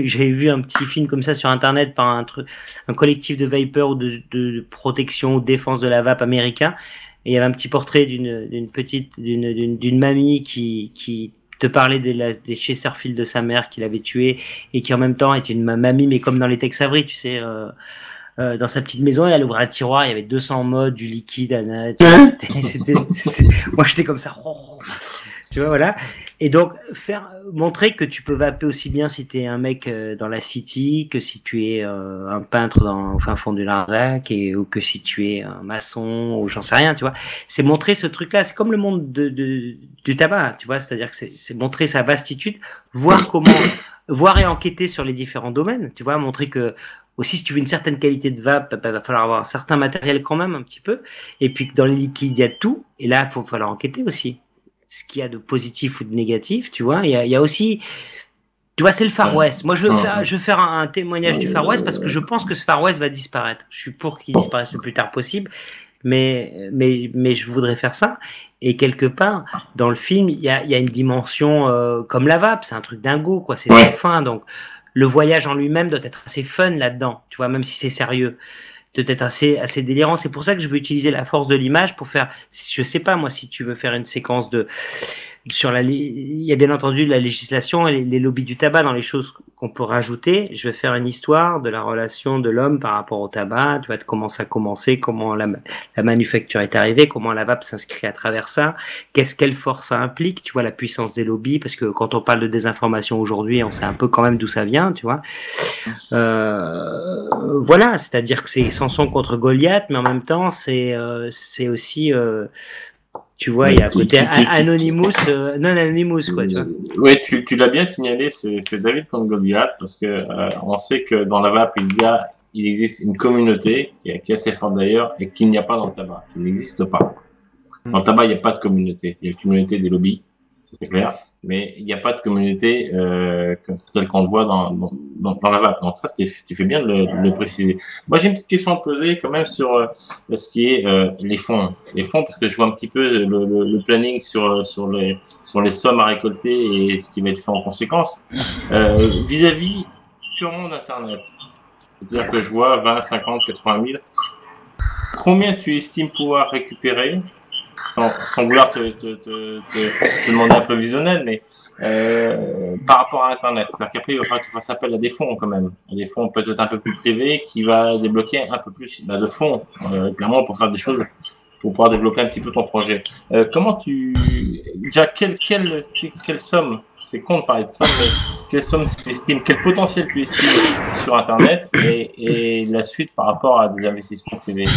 j'avais vu un petit film comme ça sur Internet par un collectif de vapers ou de protection ou de défense de la vape américain. Et il y avait un petit portrait d'une mamie qui te parlait des Chesterfield de sa mère qu'il avait tué et qui en même temps était une mamie, mais comme dans les Tex Avery, tu sais, dans sa petite maison, et elle ouvrait un tiroir, il y avait 200 modes, du liquide, moi j'étais comme ça, tu vois, voilà. Et donc, montrer que tu peux vaper aussi bien si t'es un mec dans la city, que si tu es un peintre au fin fond du Larzac, ou que si tu es un maçon, ou j'en sais rien, tu vois. C'est montrer ce truc-là, c'est comme le monde du tabac, tu vois, c'est-à-dire que c'est montrer sa vastitude, voir comment voir et enquêter sur les différents domaines, tu vois, montrer que aussi si tu veux une certaine qualité de vape, il va falloir avoir un certain matériel quand même un petit peu, et puis que dans les liquides il y a de tout, et là il faut falloir enquêter aussi, ce qu'il y a de positif ou de négatif, tu vois, il y a aussi, tu vois, c'est le Far West. Moi je veux faire un témoignage du Far West parce que je pense que ce Far West va disparaître. Je suis pour qu'il disparaisse le plus tard possible, mais je voudrais faire ça. Et quelque part, dans le film, il y a une dimension comme la vape, c'est un truc dingo, quoi. C'est sans fin, donc le voyage en lui-même doit être assez fun là-dedans, tu vois, même si c'est sérieux, doit être assez délirant. C'est pour ça que je veux utiliser la force de l'image pour faire, je sais pas moi, si tu veux faire une séquence il y a bien entendu la législation et les lobbies du tabac dans les choses qu'on peut rajouter. Je vais faire une histoire de la relation de l'homme par rapport au tabac, tu vois, de comment ça a commencé, comment la manufacture est arrivée, comment la vape s'inscrit à travers ça, quelle force ça implique, tu vois, la puissance des lobbies, parce que quand on parle de désinformation aujourd'hui, on sait un peu quand même d'où ça vient, tu vois. Voilà, c'est-à-dire que c'est Samson contre Goliath, mais en même temps, c'est aussi tu vois, il y a un côté Anonymous, non Anonymous, quoi, tu vois. Oui, tu l'as bien signalé, c'est David contre Goliath, parce que on sait que dans la vape, il existe une communauté qui est assez forte d'ailleurs, et qu'il n'y a pas dans le tabac. Il n'existe pas. Dans le tabac, il n'y a pas de communauté. Il y a une communauté des lobbies, ça c'est clair, mais il n'y a pas de communauté telle qu'on le voit dans la vape. Donc ça, tu fais bien de le préciser. Moi, j'ai une petite question à te poser quand même sur ce qui est les fonds. Les fonds, parce que je vois un petit peu le planning sur les sommes à récolter et ce qui va être fait en conséquence. Vis-à-vis purement d'Internet, c'est-à-dire que je vois 20, 50, 80 000. Combien tu estimes pouvoir récupérer, sans vouloir te demander un prévisionnel, mais par rapport à Internet. C'est-à-dire qu'après, il va falloir que tu fasses appel à des fonds quand même. À des fonds peut-être un peu plus privés qui va débloquer un peu plus de fonds, clairement, pour faire des choses, pour pouvoir développer un petit peu ton projet. Comment déjà, quelle somme, c'est con de parler de somme, mais quelle somme tu estimes, quel potentiel tu estimes sur Internet et la suite par rapport à des investissements privés?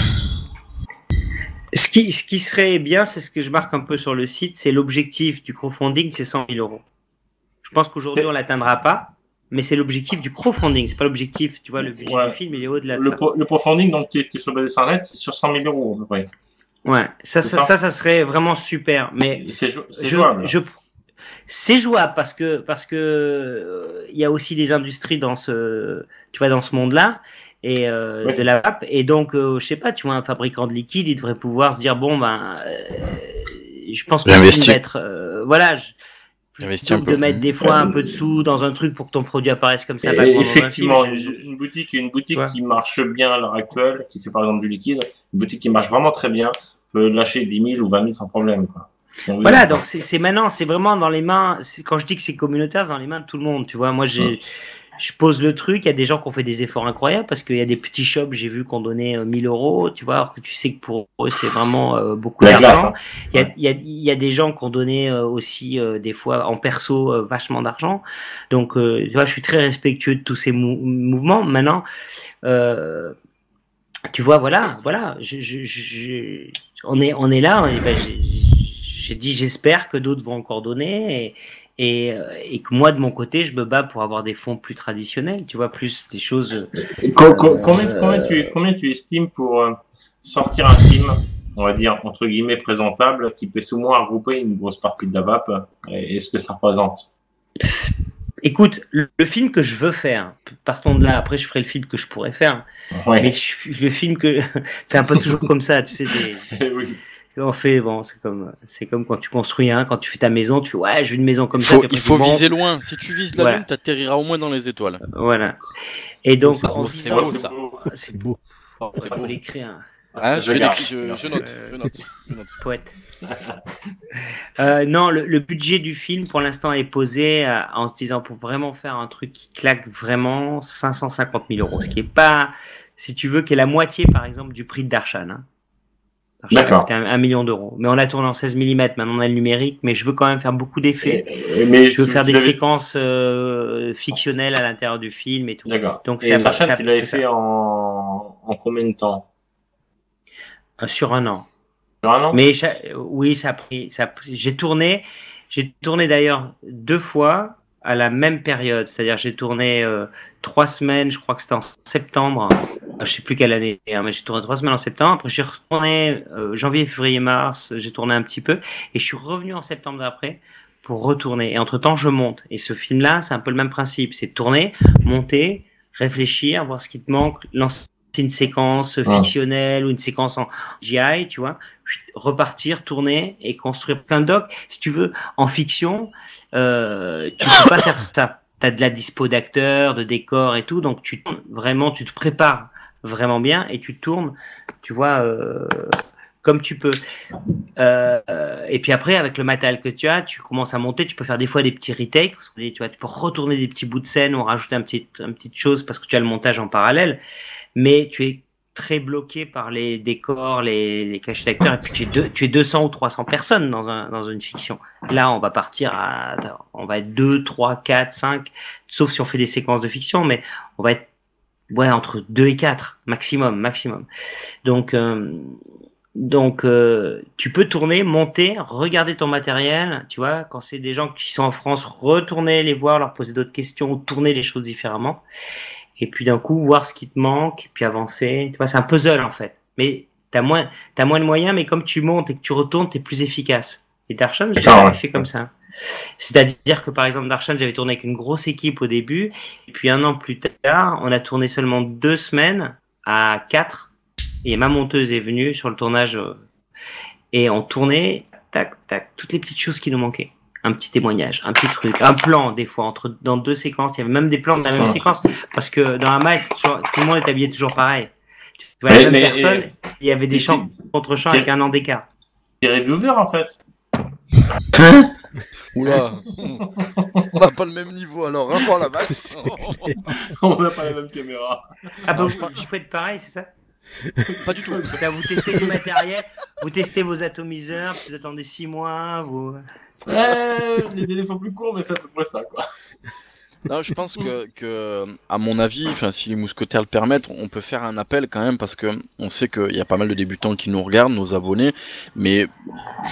Ce qui serait bien, c'est ce que je marque un peu sur le site, c'est l'objectif du crowdfunding, c'est 100 000 euros. Je pense qu'aujourd'hui, on l'atteindra pas, mais c'est l'objectif du crowdfunding, c'est pas l'objectif, tu vois, le budget du film, il est au-delà de ça. Le crowdfunding, donc, tu es basé sur Internet, c'est sur 100 000 euros, à peu près. Ouais, ça serait vraiment super, mais c'est jouable. C'est jouable parce que il y a aussi des industries dans ce monde-là. Et de la vape, et donc je sais pas, tu vois, un fabricant de liquide, il devrait pouvoir se dire bon je pense que je vais mettre de mettre des fois un peu de sous dans un truc pour que ton produit apparaisse comme ça. Effectivement, une boutique qui marche bien à l'heure actuelle, qui fait par exemple du liquide, une boutique qui marche vraiment très bien, peut lâcher 10 000 ou 20 000 sans problème, quoi. Voilà, donc c'est maintenant, c'est vraiment dans les mains, quand je dis que c'est communautaire, c'est dans les mains de tout le monde, tu vois. Moi, je pose le truc, il y a des gens qui ont fait des efforts incroyables parce qu'il y a des petits shops, j'ai vu qu'on donnait 1 000 euros, tu vois, alors que tu sais que pour eux c'est vraiment beaucoup d'argent. Il y a des gens qui ont donné aussi des fois en perso vachement d'argent. Donc tu vois, je suis très respectueux de tous ces mouvements. Maintenant, tu vois, voilà, on est là. J'ai dit, j'espère que d'autres vont encore donner et que moi de mon côté je me bats pour avoir des fonds plus traditionnels, tu vois, plus des choses. Combien tu estimes pour sortir un film, on va dire entre guillemets présentable, qui peut au moins regrouper une grosse partie de la vape, et ce que ça représente? Écoute, le film que je veux faire, partons de là, après je ferai le film que je pourrais faire, mais le film que c'est un peu toujours comme ça, tu sais. Oui. On fait c'est comme quand tu construis quand tu fais ta maison, tu fais ouais, j'ai une maison comme ça. Il faut viser loin. Si tu vises la lune, t'atterriras au moins dans les étoiles. Voilà. Et donc c'est beau. C'est beau l'écrire. Je note. Poète. Non, le budget du film pour l'instant est posé en se disant pour vraiment faire un truc qui claque vraiment 550 000 euros, ce qui est pas, si tu veux, qui est la moitié par exemple du prix de Darshan. Hein. D'accord. C'était 1 million d'euros. Mais on a tourné en 16 mm, maintenant on a le numérique, mais je veux quand même faire beaucoup d'effets. Je veux faire des séquences fictionnelles à l'intérieur du film et tout. D'accord. Donc c'est tu l'avais fait en combien de temps? Sur 1 an. Sur 1 an? Mais oui, j'ai tourné d'ailleurs 2 fois à la même période, c'est-à-dire j'ai tourné 3 semaines, je crois que c'était en septembre, je sais plus quelle année, hein, mais j'ai tourné 3 semaines en septembre, après j'ai retourné janvier, février, mars, j'ai tourné un petit peu, et je suis revenu en septembre d'après pour retourner, et entre-temps je monte, et ce film-là, c'est un peu le même principe, c'est tourner, monter, réfléchir, voir ce qui te manque, lancer une séquence fictionnelle ou une séquence en GI, tu vois, repartir, tourner et construire plein de docs. Si tu veux, en fiction, tu peux pas faire ça. T'as de la dispo d'acteurs, de décors et tout, donc tu te prépares vraiment bien et tu tournes, tu vois, comme tu peux. Et puis après, avec le matériel que tu as, tu commences à monter. Tu peux faire des fois des petits retakes, tu vois, tu peux retourner des petits bouts de scène ou rajouter une petite chose parce que tu as le montage en parallèle. Mais tu es très bloqué par les décors, les cachets d'acteurs, et puis tu es 200 ou 300 personnes dans une fiction. Là, on va être 2, 3, 4, 5, sauf si on fait des séquences de fiction, mais on va être, entre 2 et 4, maximum. Donc, tu peux tourner, monter, regarder ton matériel, tu vois, quand c'est des gens qui sont en France, retourner les voir, leur poser d'autres questions, ou tourner les choses différemment. Et puis d'un coup, voir ce qui te manque, puis avancer. Tu vois, c'est un puzzle en fait. Mais t'as moins de moyens, mais comme tu montes et que tu retournes, t'es plus efficace. Et Darshan, j'ai fait comme ça. C'est-à-dire que par exemple, Darshan, j'avais tourné avec une grosse équipe au début, et puis 1 an plus tard, on a tourné seulement 2 semaines à 4, et ma monteuse est venue sur le tournage, et on tournait, tac, toutes les petites choses qui nous manquaient. Un petit témoignage, un petit truc, un plan des fois dans 2 séquences. Il y avait même des plans de la même séquence parce que dans un match, tout le monde est habillé toujours pareil. Tu vois, la même personne, il y avait des champs contre champs avec 1 an d'écart. Des reviewers en fait. Oula, on n'a pas le même niveau alors, rapport à la base. On n'a pas la même caméra. Ah bah vous faites pareil, c'est ça? Pas du tout. Vous testez du matériel, vous testez vos atomiseurs, vous attendez 6 mois, les délais sont plus courts, mais c'est à peu près ça, quoi. Non, je pense que à mon avis, enfin, si les mousquetaires le permettent, on peut faire un appel quand même parce que on sait qu'il y a pas mal de débutants qui nous regardent, nos abonnés, mais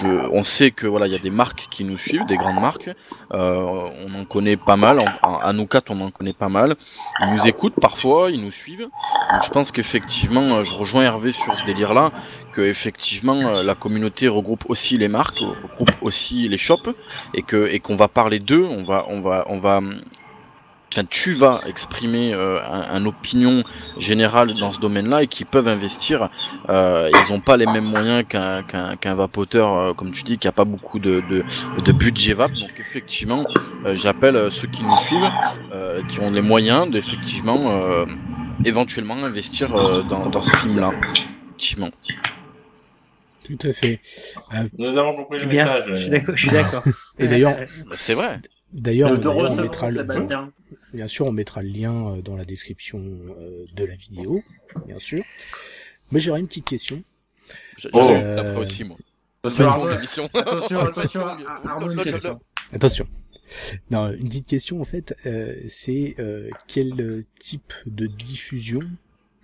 on sait que voilà, il y a des marques qui nous suivent, des grandes marques. On en connaît pas mal. À nous 4, on en connaît pas mal. Ils nous écoutent parfois, ils nous suivent. Donc je pense qu'effectivement, je rejoins Hervé sur ce délire-là, que effectivement la communauté regroupe aussi les marques, regroupe aussi les shops, et qu'on va parler d'eux, on va enfin, tu vas exprimer une opinion générale dans ce domaine-là et qui peuvent investir. Ils n'ont pas les mêmes moyens qu'un vapoteur, comme tu dis, qui a pas beaucoup de budget vape. Donc effectivement, j'appelle ceux qui nous suivent, qui ont les moyens d'effectivement éventuellement investir dans ce film-là. Effectivement. Tout à fait. Nous avons compris le bien, message. Je suis d'accord. Et d'ailleurs, c'est vrai. D'ailleurs, on recevoir, mettra Sébastien. bien sûr, on mettra le lien dans la description de la vidéo, bien sûr. Mais j'aurais une petite question. Après aussi, moi. Attention, Arnaud, une question. Attention. Non, une petite question en fait, c'est quel type de diffusion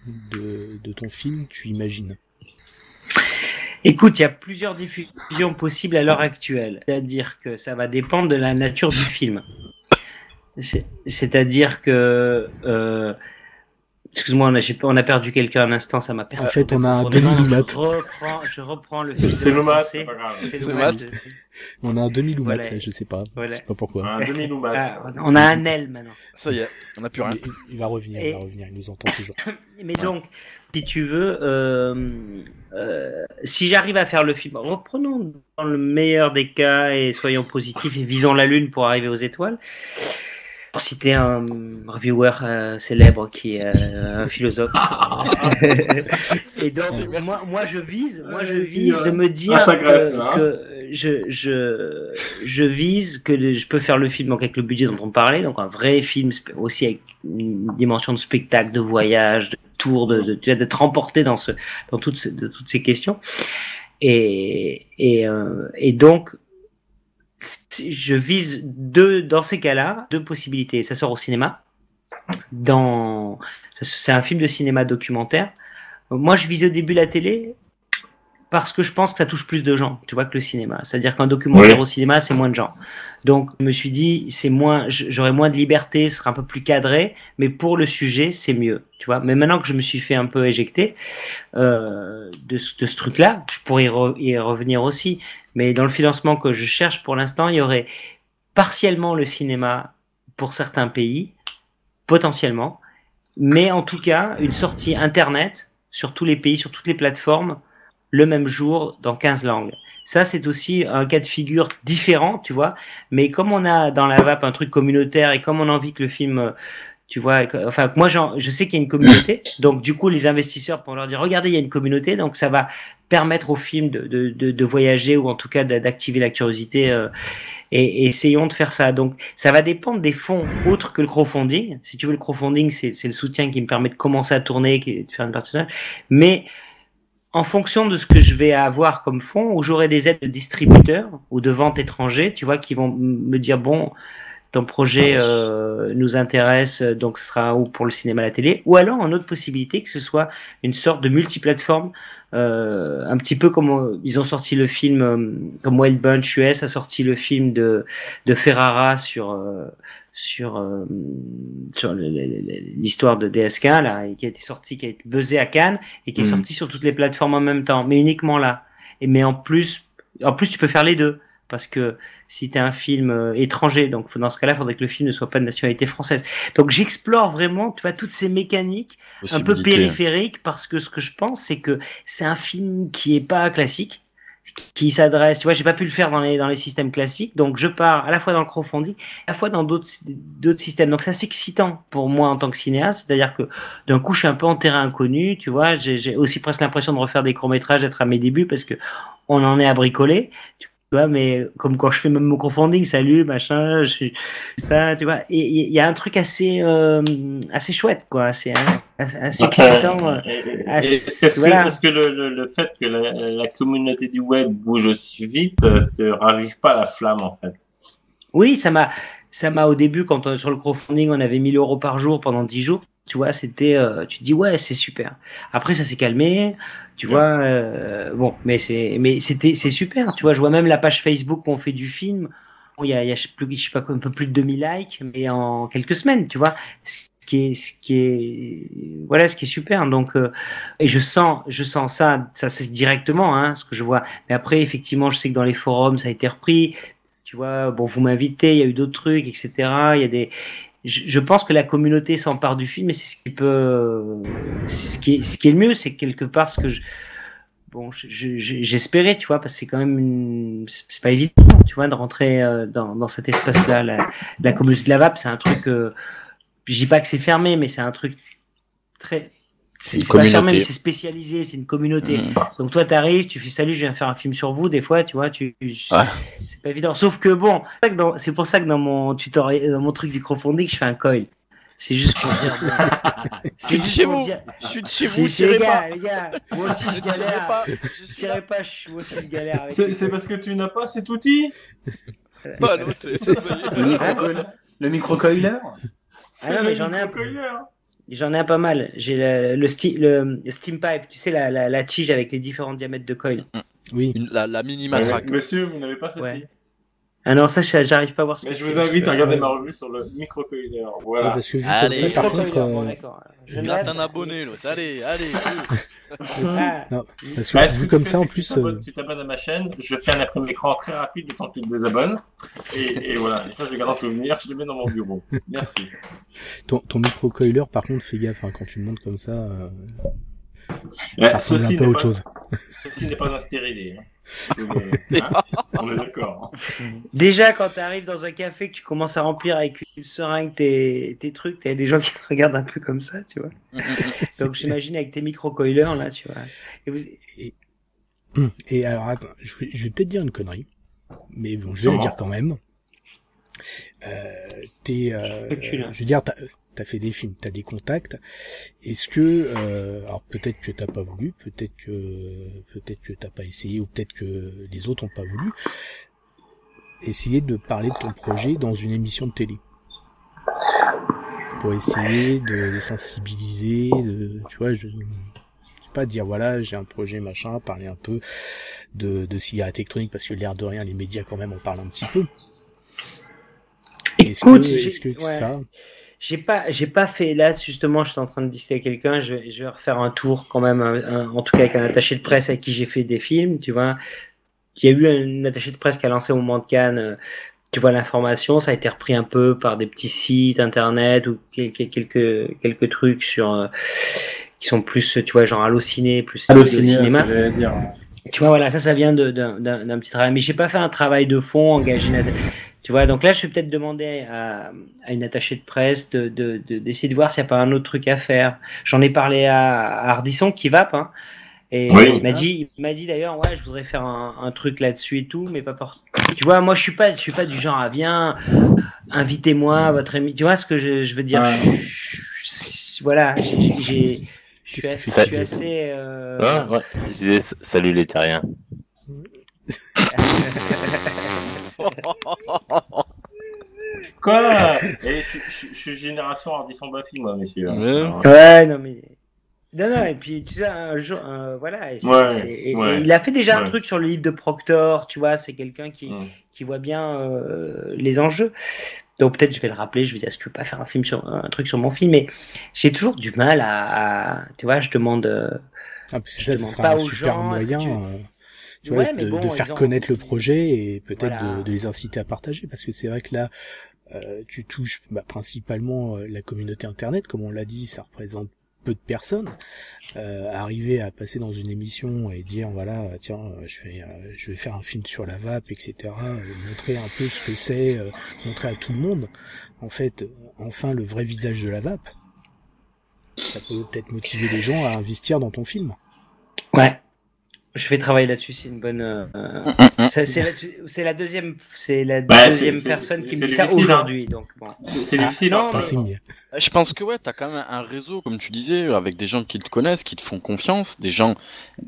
de ton film tu imagines? Écoute, il y a plusieurs diffusions possibles à l'heure actuelle. C'est-à-dire que ça va dépendre de la nature du film. C'est-à-dire que... excuse-moi, on a perdu quelqu'un un instant, ça m'a perdu. En fait, on a un demi-loumat. Je reprends le film. C'est loumat, c'est pas grave. C'est loumat. On a un demi-loumat, Voilà. je sais pas. Voilà. Je sais pas pourquoi. Un demi-loumat. On a un aile maintenant. Ça y est, on n'a plus rien. Il va revenir, il nous entend toujours. Mais donc, si tu veux, si j'arrive à faire le film, reprenons dans le meilleur des cas et soyons positifs et visons la lune pour arriver aux étoiles. Pour citer un reviewer célèbre qui est un philosophe. Et donc moi je vise de me dire que je vise que je peux faire le film donc avec le budget dont on parlait, donc un vrai film aussi avec une dimension de spectacle, de voyage, de tour, d'être remporté dans toutes ces questions. Et donc je vise dans ces cas-là, 2 possibilités. Ça sort au cinéma. C'est un film de cinéma documentaire. Moi, je visais au début la télé. parce que je pense que ça touche plus de gens, tu vois, que le cinéma. C'est-à-dire qu'un documentaire au cinéma, c'est moins de gens. Donc, je me suis dit, j'aurais moins de liberté, ce serait un peu plus cadré, mais pour le sujet, c'est mieux, tu vois. Mais maintenant que je me suis fait un peu éjecter de ce truc-là, je pourrais y revenir aussi. Mais dans le financement que je cherche pour l'instant, il y aurait partiellement le cinéma pour certains pays, potentiellement, mais en tout cas, une sortie Internet sur tous les pays, sur toutes les plateformes, le même jour, dans 15 langues. Ça, c'est aussi un cas de figure différent, tu vois, mais comme on a dans la VAP un truc communautaire et comme on a envie que le film, tu vois, enfin, moi, je sais qu'il y a une communauté, donc du coup, les investisseurs pourront leur dire, regardez, il y a une communauté, donc ça va permettre au film de voyager ou en tout cas d'activer la curiosité, et essayons de faire ça. Donc, ça va dépendre des fonds autres que le crowdfunding. Si tu veux, le crowdfunding, c'est le soutien qui me permet de commencer à tourner, de faire une partie. Mais en fonction de ce que je vais avoir comme fonds, où j'aurai des aides de distributeurs ou de ventes étrangers, tu vois, qui vont me dire, bon, ton projet nous intéresse, donc ce sera ou pour le cinéma, la télé, ou alors une autre possibilité que ce soit une sorte de multiplateforme, un petit peu comme ils ont sorti le film, comme Wild Bunch US a sorti le film de Ferrara sur l'histoire de DSK là, et qui a été sorti, qui a été buzzé à Cannes et qui est sorti sur toutes les plateformes en même temps, mais uniquement là. Mais en plus tu peux faire les deux. Parce que si t'es un film étranger, donc dans ce cas-là, il faudrait que le film ne soit pas de nationalité française. Donc j'explore vraiment, tu vois, toutes ces mécaniques un peu périphériques, parce que ce que je pense, c'est que c'est un film qui est pas classique, qui s'adresse, tu vois, j'ai pas pu le faire dans les systèmes classiques, donc je pars à la fois dans le crowdfunding, à la fois dans d'autres systèmes. Donc c'est assez excitant pour moi en tant que cinéaste, c'est-à-dire que d'un coup je suis un peu en terrain inconnu, tu vois, j'ai aussi presque l'impression de refaire des courts-métrages, d'être à mes débuts, parce que on en est à bricoler. Tu vois, mais comme quand je fais même mon crowdfunding, salut, machin, ça, tu vois. Et il y a un truc assez chouette, quoi, assez excitant. Est-ce que le fait que la communauté du web bouge aussi vite te ravive pas la flamme, en fait? Oui, ça m'a au début, quand sur le crowdfunding, on avait 1 000 € par jour pendant 10 jours. Tu vois, c'était, tu te dis, ouais, c'est super. Après, ça s'est calmé, tu vois, bon, mais c'est super, tu vois, je vois même la page Facebook où on fait du film. Bon, il y a, je sais pas quoi, un peu plus de 2000 likes, mais en quelques semaines, tu vois, ce qui est super. Donc, et je sens ça c'est directement, hein, ce que je vois. Mais après, effectivement, je sais que dans les forums, ça a été repris. Tu vois, bon, vous m'invitez, il y a eu d'autres trucs, etc. Il y a des, je pense que la communauté s'empare du film, et c'est ce qui peut, ce qui est le mieux, c'est quelque part ce que j'espérais, tu vois, parce que c'est quand même c'est pas évident, tu vois, de rentrer dans cet espace-là. La communauté de la VAP, c'est un truc, je dis pas que c'est fermé, mais c'est un truc très, c'est pas fermé, mais c'est spécialisé, c'est une communauté. Donc toi, t'arrives, tu fais salut, je viens faire un film sur vous. Des fois, tu vois, c'est pas évident. Sauf que bon, c'est pour ça que dans mon tutoriel, dans mon truc du crowdfunding, je fais un coil. C'est juste pour dire. C'est juste pour dire. Je suis de chez vous. Les gars, moi aussi je galère. Je tirais pas, moi aussi je galère. C'est parce que tu n'as pas cet outil. Pas l'autre. Le micro-coiler. Ah non, mais j'en ai un pas mal. J'ai le steam pipe, tu sais, la tige avec les différents diamètres de coil. Oui. La mini matraque. Monsieur, vous n'avez pas ceci. Ouais. Ah non, ça, j'arrive pas à voir ce que c'est. Mais je vous invite à regarder ma revue sur le micro-coiler. Voilà. Ouais, parce que vu comme ça, par contre. Bon, d'accord. Je gratte un abonné, l'autre. Allez. Non, parce que vu comme ça, en plus. Tu t'abonnes à ma chaîne, je fais un après écran très rapide le temps que tu te désabonnes. Et voilà. Et ça, je le garde en souvenir, je le mets dans mon bureau. Merci. Ton micro-coiler, par contre, fais gaffe, hein, quand tu le montes comme ça. Ça ressemble un peu à autre chose. Ceci n'est pas un stérilé. Hein. On est d'accord. Déjà, quand tu arrives dans un café, que tu commences à remplir avec une seringue tes trucs, t'as des gens qui te regardent un peu comme ça, tu vois. Donc j'imagine avec tes micro-coilers, là, tu vois. Et alors, attends, je vais peut-être dire une connerie, mais bon, je vais le dire quand même. Je veux dire, t'as fait des films, t'as des contacts. Est-ce que, alors peut-être que t'as pas voulu, peut-être que t'as pas essayé, ou peut-être que les autres ont pas voulu, essayer de parler de ton projet dans une émission de télé, pour essayer de les sensibiliser, tu vois, pas dire voilà, j'ai un projet machin, parler un peu de cigarettes électroniques parce que l'air de rien, les médias quand même en parlent un petit peu. Écoute, est-ce que ça... J'ai pas fait, là, justement, je suis en train de discuter avec quelqu'un, je vais refaire un tour quand même, en tout cas avec un attaché de presse avec qui j'ai fait des films, tu vois. Il y a eu un attaché de presse qui a lancé au moment de Cannes, tu vois, l'information, ça a été repris un peu par des petits sites internet ou quelques trucs sur, qui sont plus, tu vois, genre Allociné, plus cinéma. J'allais dire. Tu vois, voilà, ça vient d'un petit travail. Mais j'ai pas fait un travail de fond, engagé tu vois, donc là, je vais peut-être demander à une attachée de presse d'essayer de voir s'il n'y a pas un autre truc à faire. J'en ai parlé à Ardisson qui vape, hein. Et Oui. il m'a dit d'ailleurs, ouais, je voudrais faire un truc là-dessus et tout, mais pas pour... Tu vois, moi, je suis pas du genre à viens, invitez-moi à votre émission. Tu vois ce que je veux dire? Voilà, je suis assez ouais. Je disais salut les terriens. Quoi? Et je suis génération Ardisson Baffy, moi, messieurs. Ouais, non, mais... Non, et puis, tu sais, un jour, voilà, et il a fait déjà un truc sur le livre de Proctor, tu vois, c'est quelqu'un qui voit bien les enjeux. Donc peut-être je vais le rappeler, je vais dire, est-ce que je peux pas faire un truc sur mon film, mais j'ai toujours du mal à tu vois, je demande ça sera pas un super gens, moyen tu vois, de faire connaître le projet et peut-être de les inciter à partager, parce que c'est vrai que là tu touches principalement la communauté internet, comme on l'a dit, ça représente peu de personnes. Arriver à passer dans une émission et dire voilà, tiens, je vais faire un film sur la vape, etc., montrer un peu ce que c'est, montrer à tout le monde en fait enfin le vrai visage de la vape, ça peut peut-être motiver les gens à investir dans ton film. Ouais, je vais travailler là-dessus, c'est une bonne c'est la deuxième personne qui me dit ça aujourd'hui, donc bon. C'est difficile, non, je pense que ouais, t'as quand même un réseau, comme tu disais, avec des gens qui te connaissent, qui te font confiance, des gens,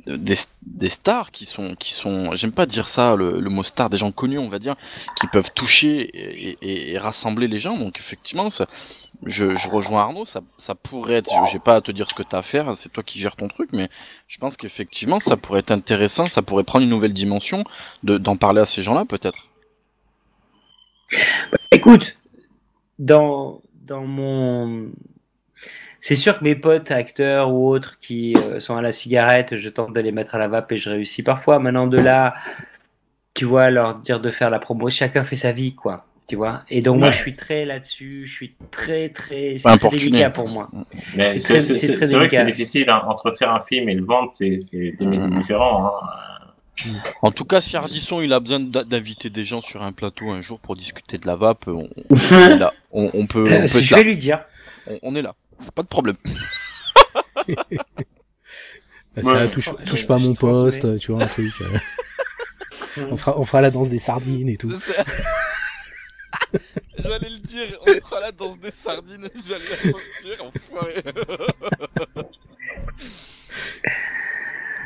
des stars qui sont, j'aime pas dire ça, le mot star, des gens connus, on va dire, qui peuvent toucher et rassembler les gens. Donc effectivement, je rejoins Arnaud, ça pourrait être, j'ai pas à te dire ce que t'as à faire, c'est toi qui gères ton truc, mais je pense qu'effectivement, ça pourrait être intéressant, ça pourrait prendre une nouvelle dimension d'en parler à ces gens-là, peut-être. Écoute, c'est sûr que mes potes acteurs ou autres qui sont à la cigarette, je tente de les mettre à la vape et je réussis parfois. Maintenant de là, tu vois, leur dire de faire la promo, chacun fait sa vie, quoi. Tu vois. Et donc moi je suis très là-dessus, je suis très c'est très délicat pour moi. Mais c'est vrai que c'est difficile, hein. Entre faire un film et le vendre, c'est des métiers différents, hein. En tout cas, si Ardisson il a besoin d'inviter des gens sur un plateau un jour pour discuter de la vape, est là. On peut je vais lui dire. On est là, pas de problème. Ça touche pas mon poste, tu vois, un truc. On fera la danse des sardines et tout. J'allais le dire, on fera la danse des sardines, j'allais la sortir, enfoiré.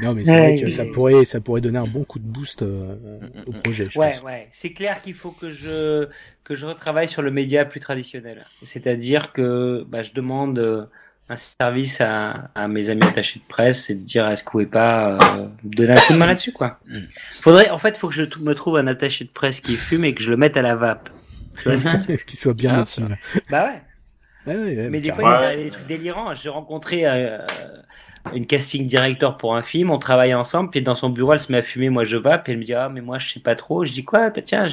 Non, mais c'est vrai que ça pourrait donner un bon coup de boost au projet. Je pense. Ouais, c'est clair qu'il faut que je retravaille sur le média plus traditionnel. C'est-à-dire que je demande un service à mes amis attachés de presse, c'est de dire est-ce que vous pouvez pas donner un coup de main là-dessus, quoi. Faut que je me trouve un attaché de presse qui fume et que je le mette à la vape. Tu vois ce que qu'il soit bien motivé. Bah ouais. Ouais, mais des fois, il m'est arrivé des trucs délirants. J'ai rencontré une casting director pour un film, on travaillait ensemble, puis dans son bureau, elle se met à fumer, moi je vape, et elle me dit ah mais moi je sais pas trop. Je dis quoi? Tiens,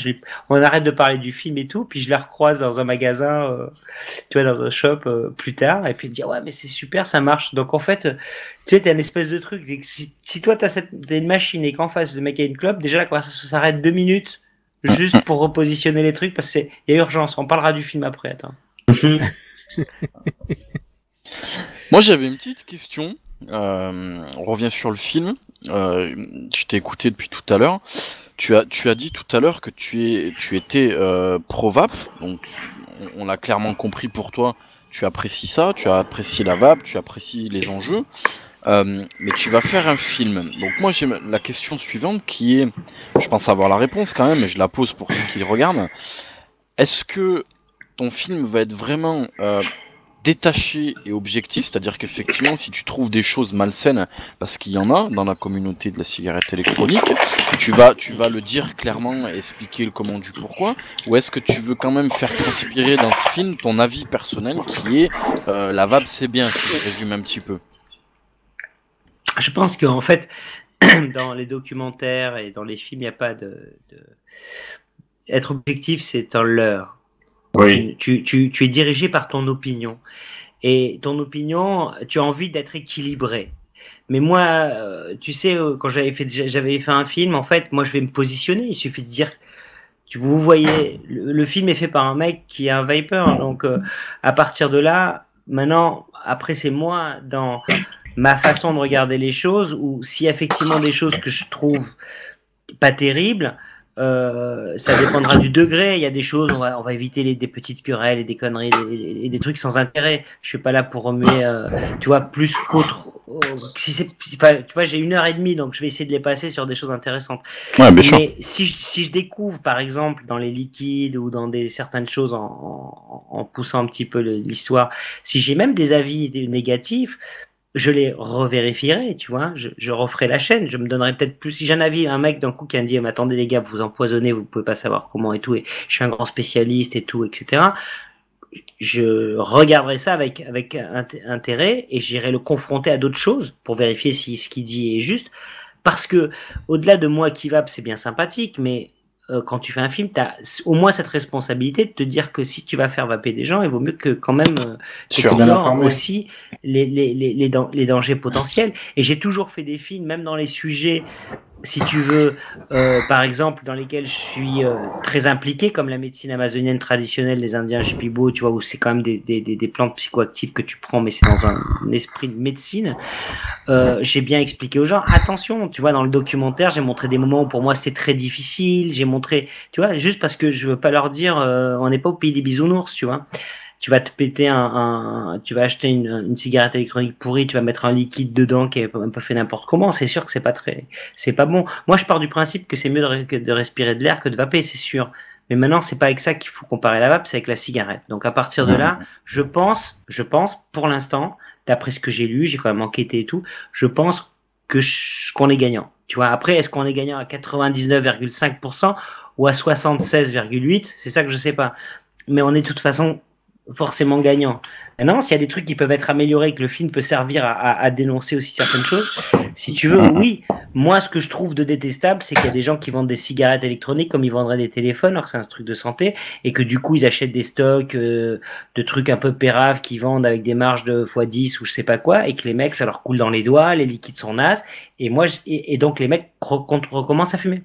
on arrête de parler du film et tout, puis je la recroise dans un magasin, tu vois, dans un shop plus tard, et puis elle me dit ouais mais c'est super, ça marche. Donc en fait, tu sais, t'as une espèce de truc. Si toi t'as une machine et qu'en face le mec a une clope, déjà la conversation s'arrête 2 minutes juste pour repositionner les trucs parce qu'il y a urgence. On parlera du film après. Attends. Moi j'avais une petite question. On revient sur le film. Je t'ai écouté depuis tout à l'heure. Tu as dit tout à l'heure que tu étais pro-vape, donc on l'a clairement compris pour toi. Tu apprécies ça, tu apprécies la vape, tu apprécies les enjeux. Mais tu vas faire un film. Donc moi j'ai la question suivante qui est, je pense avoir la réponse quand même, mais je la pose pour ceux qui regardent. Est-ce que ton film va être vraiment détaché et objectif, c'est-à-dire qu'effectivement, si tu trouves des choses malsaines, parce qu'il y en a dans la communauté de la cigarette électronique, tu vas le dire clairement, expliquer le comment du pourquoi, ou est-ce que tu veux quand même faire transpirer dans ce film ton avis personnel qui est la vape c'est bien, si je résume un petit peu. Je pense qu'en fait, dans les documentaires et dans les films, il n'y a pas être objectif, c'est un leurre. Oui. Tu es dirigé par ton opinion. Et ton opinion, tu as envie d'être équilibré. Mais moi, tu sais, quand j'avais fait un film, en fait, moi, je vais me positionner. Il suffit de dire, vous voyez, le film est fait par un mec qui est un vapeur. Donc, à partir de là, maintenant, après, c'est moi, dans ma façon de regarder les choses, ou s'il y a effectivement des choses que je trouve pas terribles, ça dépendra du degré. Il y a des choses, on va éviter des petites querelles et des conneries et des trucs sans intérêt. Je suis pas là pour remuer, tu vois, plus qu'autre. Si c'est, enfin, tu vois, j'ai 1h30, donc je vais essayer de les passer sur des choses intéressantes. Ouais, bien sûr. Mais si je découvre, par exemple, dans les liquides ou dans certaines choses en poussant un petit peu l'histoire, si j'ai même des avis négatifs, je les revérifierai, tu vois, je referai la chaîne, je me donnerai peut-être plus, si j'ai un mec d'un coup qui me dit, attendez les gars, vous empoisonnez, vous pouvez pas savoir comment et tout, et je suis un grand spécialiste et tout, etc. Je regarderai ça avec intérêt et j'irai le confronter à d'autres choses pour vérifier si ce qu'il dit est juste, parce que au-delà de moi qui vape, c'est bien sympathique, mais quand tu fais un film, t'as au moins cette responsabilité de te dire que si tu vas faire vaper des gens, il vaut mieux que quand même tu explores aussi les dangers potentiels. Et j'ai toujours fait des films, même dans les sujets, si tu veux, par exemple, dans lesquels je suis très impliqué, comme la médecine amazonienne traditionnelle des Indiens Shipibo, tu vois, où c'est quand même des plantes psychoactives que tu prends, mais c'est dans un esprit de médecine. J'ai bien expliqué aux gens, attention, tu vois, dans le documentaire, j'ai montré des moments où pour moi c'était très difficile, j'ai montré, tu vois, juste parce que je veux pas leur dire, on n'est pas au pays des bisounours, tu vois. Tu vas te péter tu vas acheter une cigarette électronique pourrie, tu vas mettre un liquide dedans qui est un peu fait n'importe comment. C'est sûr que c'est pas bon. Moi, je pars du principe que c'est mieux de respirer de l'air que de vaper, c'est sûr. Mais maintenant, c'est pas avec ça qu'il faut comparer la vape, c'est avec la cigarette. Donc, à partir de là, je pense, pour l'instant, d'après ce que j'ai lu, j'ai quand même enquêté et tout, je pense qu'on est gagnant. Tu vois, après, est-ce qu'on est gagnant à 99,5% ou à 76,8%? C'est ça que je sais pas. Mais on est de toute façon forcément gagnant. Maintenant, s'il y a des trucs qui peuvent être améliorés, que le film peut servir à dénoncer aussi certaines choses, si tu veux, oui. Moi, ce que je trouve de détestable, c'est qu'il y a des gens qui vendent des cigarettes électroniques comme ils vendraient des téléphones, alors que c'est un truc de santé, et que du coup, ils achètent des stocks de trucs un peu péraves qu'ils vendent avec des marges de x10 ou je sais pas quoi, et que les mecs, ça leur coule dans les doigts, les liquides sont nazes, et donc les mecs recommencent à fumer.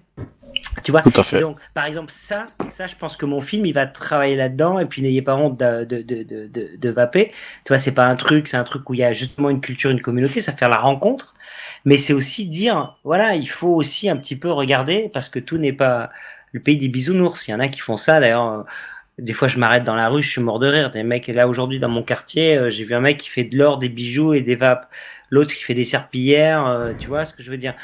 Tu vois. Tout à fait. Donc, par exemple, ça, je pense que mon film, il va travailler là-dedans, et puis n'ayez pas honte de vaper. Tu vois, c'est un truc où il y a justement une culture, une communauté, ça fait la rencontre. Mais c'est aussi dire, voilà, il faut aussi un petit peu regarder, parce que tout n'est pas le pays des bisounours. Il y en a qui font ça, d'ailleurs. Des fois, je m'arrête dans la rue, je suis mort de rire. Des mecs, là, aujourd'hui, dans mon quartier, j'ai vu un mec qui fait de l'or, des bijoux et des vapes. L'autre qui fait des serpillères, tu vois ce que je veux dire.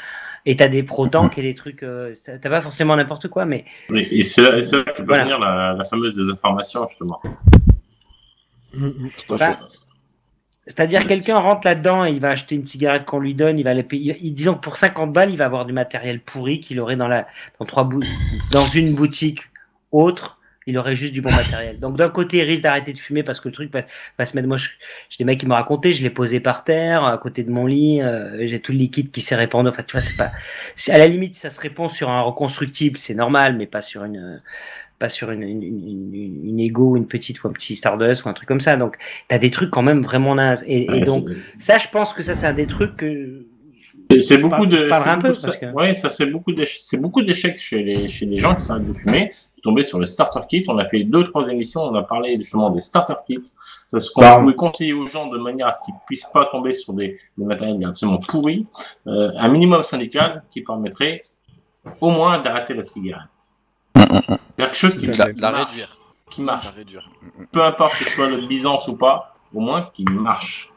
Et t'as des pro-tanks et des trucs, t'as pas forcément n'importe quoi, mais... Oui, et c'est là que peut venir la fameuse désinformation, justement. C'est-à-dire, quelqu'un rentre là-dedans et il va acheter une cigarette qu'on lui donne, il va la payer, disons que pour 50 balles, il va avoir du matériel pourri qu'il aurait dans une boutique autre, il aurait juste du bon matériel. Donc d'un côté, il risque d'arrêter de fumer parce que le truc va se mettre... Moi, j'ai des mecs qui m'ont raconté, je l'ai posé par terre, à côté de mon lit, j'ai tout le liquide qui s'est répandu. Enfin, tu vois, à la limite, ça se répand sur un reconstructible, c'est normal, mais pas sur une Ego ou une petite ou un petit Stardust ou un truc comme ça. Donc, t'as des trucs quand même vraiment nazes. Et donc, ça, je pense que ça, c'est un des trucs que... C'est beaucoup de... Je parlerai un peu parce que... Ouais, ça, c'est beaucoup d'échecs chez les gens qui s'arrêtent de fumer. Tombé sur le starter kit, on a fait 2-3 émissions, on a parlé justement des starter kits, ce qu'on pouvait conseiller aux gens de manière à ce qu'ils puissent pas tomber sur des matériels absolument pourris, un minimum syndical qui permettrait au moins d'arrêter la cigarette. Quelque chose qui marche. Peu importe que ce soit le Byzance ou pas, au moins qui marche.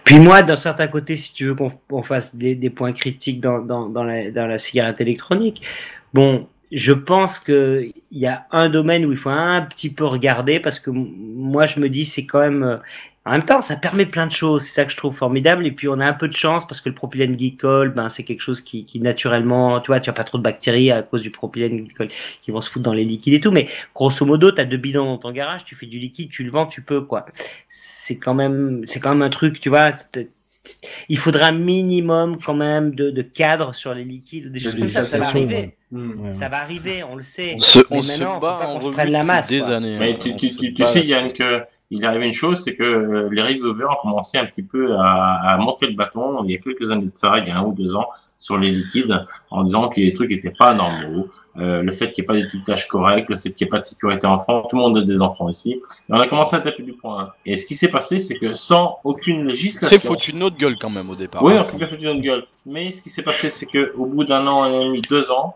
Puis moi, d'un certain côté, si tu veux qu'on fasse des points critiques dans la cigarette électronique, bon, je pense que il y a un domaine où il faut un petit peu regarder parce que moi je me dis c'est quand même en même temps ça permet plein de choses, c'est ça que je trouve formidable et puis on a un peu de chance parce que le propylène glycol ben c'est quelque chose qui naturellement tu vois tu as pas trop de bactéries à cause du propylène glycol qui vont se foutre dans les liquides et tout mais grosso modo tu as 2 bidons dans ton garage, tu fais du liquide, tu le vends, tu peux quoi. C'est quand même un truc, tu vois, il faudra un minimum quand même de cadre sur les liquides, des choses comme ça va arriver. Ça va arriver, on le sait. On mais maintenant, se bat faut pas en qu'on se revue prenne la masse. des Quoi. années. Mais tu sais, Yann, que il est arrivé une chose, c'est que les reviewers ont commencé un petit peu à montrer le bâton il y a quelques années de ça, il y a 1 ou 2 ans, sur les liquides, en disant que les trucs n'étaient pas normaux, le fait qu'il n'y ait pas d'étiquetage correct, le fait qu'il n'y ait pas de sécurité enfant, tout le monde a des enfants ici. Et on a commencé à taper du poing. Et ce qui s'est passé, c'est que sans aucune législation... C'est foutu de notre gueule quand même au départ. Oui, on s'est bien foutu de notre gueule. Mais ce qui s'est passé, c'est que au bout d'1 an et demi, 2 ans,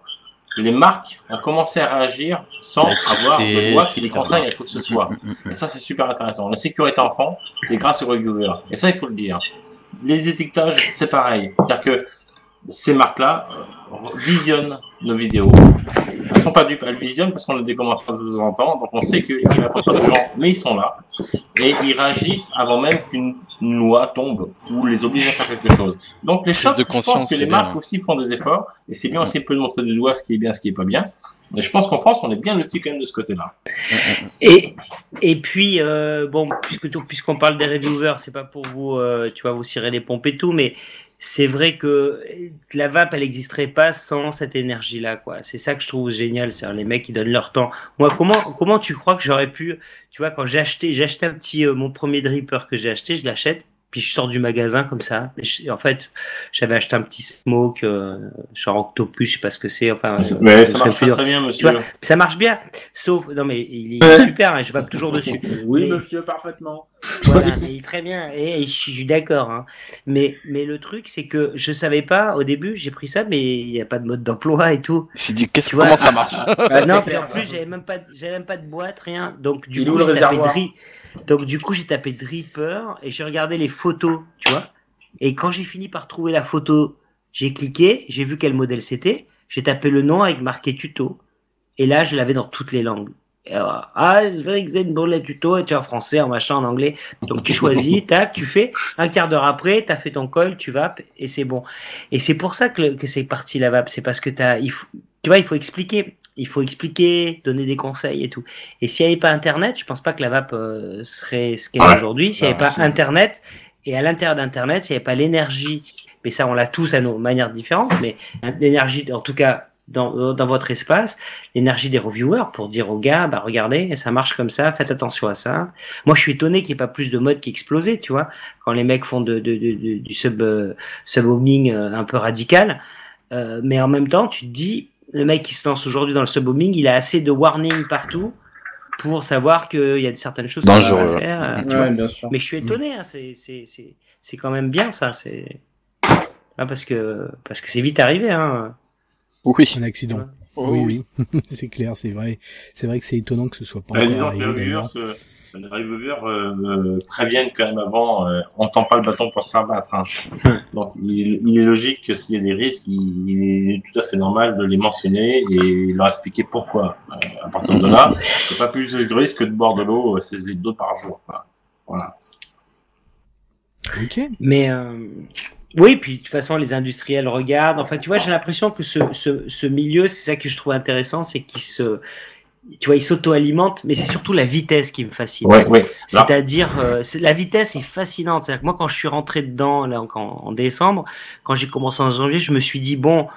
les marques ont commencé à réagir sans avoir de loi qui les contraigne à quoi que ce soit. Et ça, c'est super intéressant. La sécurité enfant, c'est grâce aux reviewers. Et ça, il faut le dire. Les étiquetages, c'est pareil. C'est-à-dire que ces marques-là visionnent nos vidéos. Elles sont pas dupes, elles visionnent parce qu'on a des commentaires de temps en temps. Donc on sait qu'ils ne répondent pas de gens, mais ils sont là. Et ils réagissent avant même qu'une loi tombe ou les oblige à faire quelque chose. Donc les shops, je pense que les marques aussi font des efforts. Et c'est bien aussi de montrer du doigt ce qui est bien, ce qui est pas bien. Mais je pense qu'en France, on est bien lotis quand même de ce côté-là. Et puis, bon, puisqu'on parle des reviewers, c'est pas pour vous, tu vas vous cirer les pompes et tout, mais c'est vrai que la vape, elle n'existerait pas sans cette énergie-là, quoi. C'est ça que je trouve génial, c'est les mecs qui donnent leur temps. Moi, comment tu crois que j'aurais pu, tu vois, quand j'ai acheté un petit, mon premier dripper que j'ai acheté, je l'achète, puis je sors du magasin comme ça. En fait, j'avais acheté un petit smoke, genre Octopus, je sais pas ce que c'est. Enfin, mais ça marche très bien, monsieur. Tu vois, ça marche bien, sauf, non mais il est super, hein, je vape toujours dessus. Oui, monsieur, parfaitement. Voilà, mais il est très bien, et je suis d'accord. Hein. Mais le truc, c'est que je savais pas, au début, j'ai pris ça, mais il n'y a pas de mode d'emploi et tout. J'ai dit, comment ça marche? Non, puis en plus, j'avais même pas de boîte, rien. Donc, du coup, j'ai tapé Dripper et j'ai regardé les photos, tu vois. Et quand j'ai fini par trouver la photo, j'ai cliqué, j'ai vu quel modèle c'était, j'ai tapé le nom avec marqué tuto. Et là, je l'avais dans toutes les langues. C'est vrai que c'est une bonne tuto, et tu es en français, en machin, en anglais. Donc tu choisis, tac, tu fais, un quart d'heure après, t'as fait ton call, tu vapes, et c'est bon. Et c'est pour ça que c'est parti la vape, c'est parce que tu vois, il faut expliquer. Il faut expliquer, donner des conseils et tout. Et s'il n'y avait pas Internet, je pense pas que la vape serait ce qu'elle est aujourd'hui. S'il n'y avait pas Internet, et à l'intérieur d'Internet, s'il n'y avait pas l'énergie, mais ça on l'a tous à nos manières différentes, mais l'énergie, en tout cas dans votre espace, l'énergie des reviewers pour dire aux gars, bah regardez, ça marche comme ça, faites attention à ça. Moi je suis étonné qu'il n'y ait pas plus de modes qui explosent, tu vois, quand les mecs font du subhoming un peu radical. Mais en même temps, tu te dis, le mec qui se lance aujourd'hui dans le subhoming, il a assez de warning partout pour savoir qu'il y a certaines choses qu'il va faire. Bien sûr. Mais je suis étonné, hein, c'est quand même bien ça. Parce que c'est vite arrivé. Hein. Oui. Un accident. Oui. C'est clair, c'est vrai. C'est vrai que c'est étonnant que ce soit pas encore arrivé. Les reviewers préviennent quand même avant, on tend pas le bâton pour se faire battre. Hein. Donc il est logique que s'il y a des risques, il est tout à fait normal de les mentionner et leur expliquer pourquoi. À partir de là, c'est pas plus de risque que de boire de l'eau 16 litres d'eau par jour. Voilà. Ok. Mais oui, puis de toute façon les industriels regardent. Enfin, tu vois, j'ai l'impression que ce milieu, c'est ça que je trouve intéressant, c'est tu vois, il s'auto-alimente, mais c'est surtout la vitesse qui me fascine. Ouais. C'est-à-dire, la vitesse est fascinante. C'est-à-dire que moi, quand je suis rentré dedans, là, en décembre, quand j'ai commencé en janvier, je me suis dit, bon,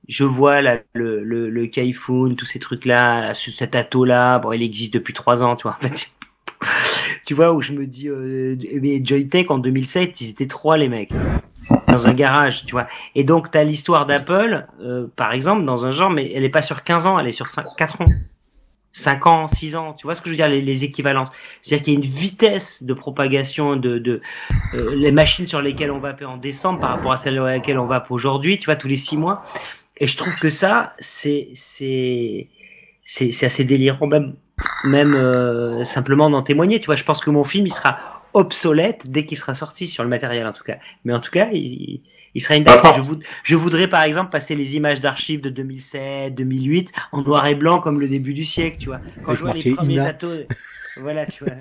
je vois là, le Kaifun, tous ces trucs-là, cet atto-là, bon, il existe depuis 3 ans, tu vois. En fait, tu vois, où je me dis, mais Joytech, en 2007, ils étaient 3, les mecs. Dans un garage, tu vois. Et donc, t'as l'histoire d'Apple, par exemple, dans un genre, mais elle est pas sur 15 ans, elle est sur 4 ans. 5 ans, 6 ans, tu vois ce que je veux dire, les équivalences. C'est-à-dire qu'il y a une vitesse de propagation de les machines sur lesquelles on vape en décembre par rapport à celles sur lesquelles on vape aujourd'hui, tu vois, tous les 6 mois. Et je trouve que ça, c'est assez délirant, même simplement d'en témoigner. Tu vois, je pense que mon film, il sera obsolète dès qu'il sera sorti sur le matériel en tout cas. Mais en tout cas, il sera index. Je voudrais par exemple passer les images d'archives de 2007, 2008 en noir et blanc comme le début du siècle, tu vois. Quand je vois les premiers atos, voilà, tu vois.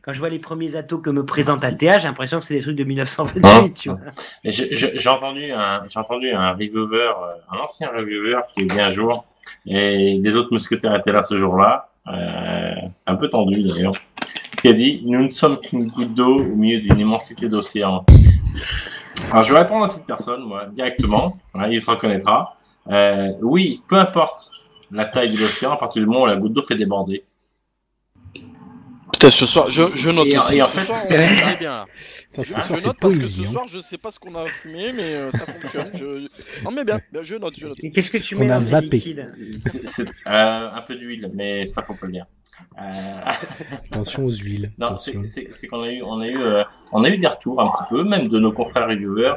Quand je vois les premiers atos que me présente ATA, j'ai l'impression que c'est des trucs de 1928, tu vois. J'ai entendu un reviewer, un ancien reviewer qui est bien à jour, et les autres mousquetaires étaient là ce jour-là. C'est un peu tendu d'ailleurs. Qui a dit: nous ne sommes qu'une goutte d'eau au milieu d'une immensité d'océan. Alors je vais répondre à cette personne, moi, directement. Hein, il se reconnaîtra. Oui, peu importe la taille de l'océan, à partir du moment où la goutte d'eau fait déborder. Putain, ce soir, je note. Et en fait, ce soir, on est bien là. Ce soir, Je c'est note parce que poésie. ce soir, je sais pas ce qu'on a fumé, mais ça fonctionne. Non mais bien, je note. Qu'est-ce que tu On mets a dans tes vapé. liquides? c'est un peu d'huile, mais ça faut pas le dire. Attention aux huiles. Non, Attention. c'est qu'on a eu des retours un petit peu, même de nos confrères reviewers,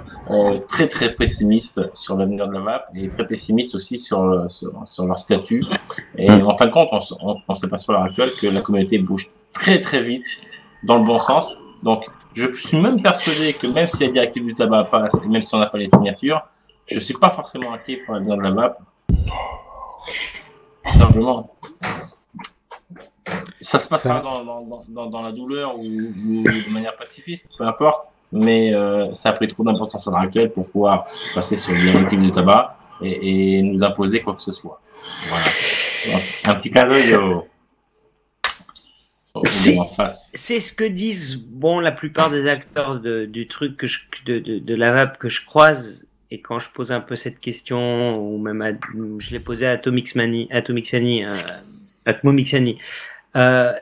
très très pessimistes sur l'avenir de la vape et très pessimistes aussi sur leur statut. Et en fin de compte, on s'aperçoit à l'heure actuelle que la communauté bouge très très vite dans le bon sens. Donc, je suis même persuadé que même si la directive du tabac passe et même si on n'a pas les signatures, je suis pas forcément inquiet pour l'avenir de la vape. Simplement. Ça se passe pas dans la douleur ou de manière pacifiste, peu importe, mais ça a pris trop d'importance à l'heure actuelle pour pouvoir passer sur les directives du tabac et nous imposer quoi que ce soit. Voilà. Donc, un petit clin d'œil c'est ce que disent la plupart des acteurs du truc de la vape que je croise, et quand je pose un peu cette question, ou même je l'ai posé à Atmomixani,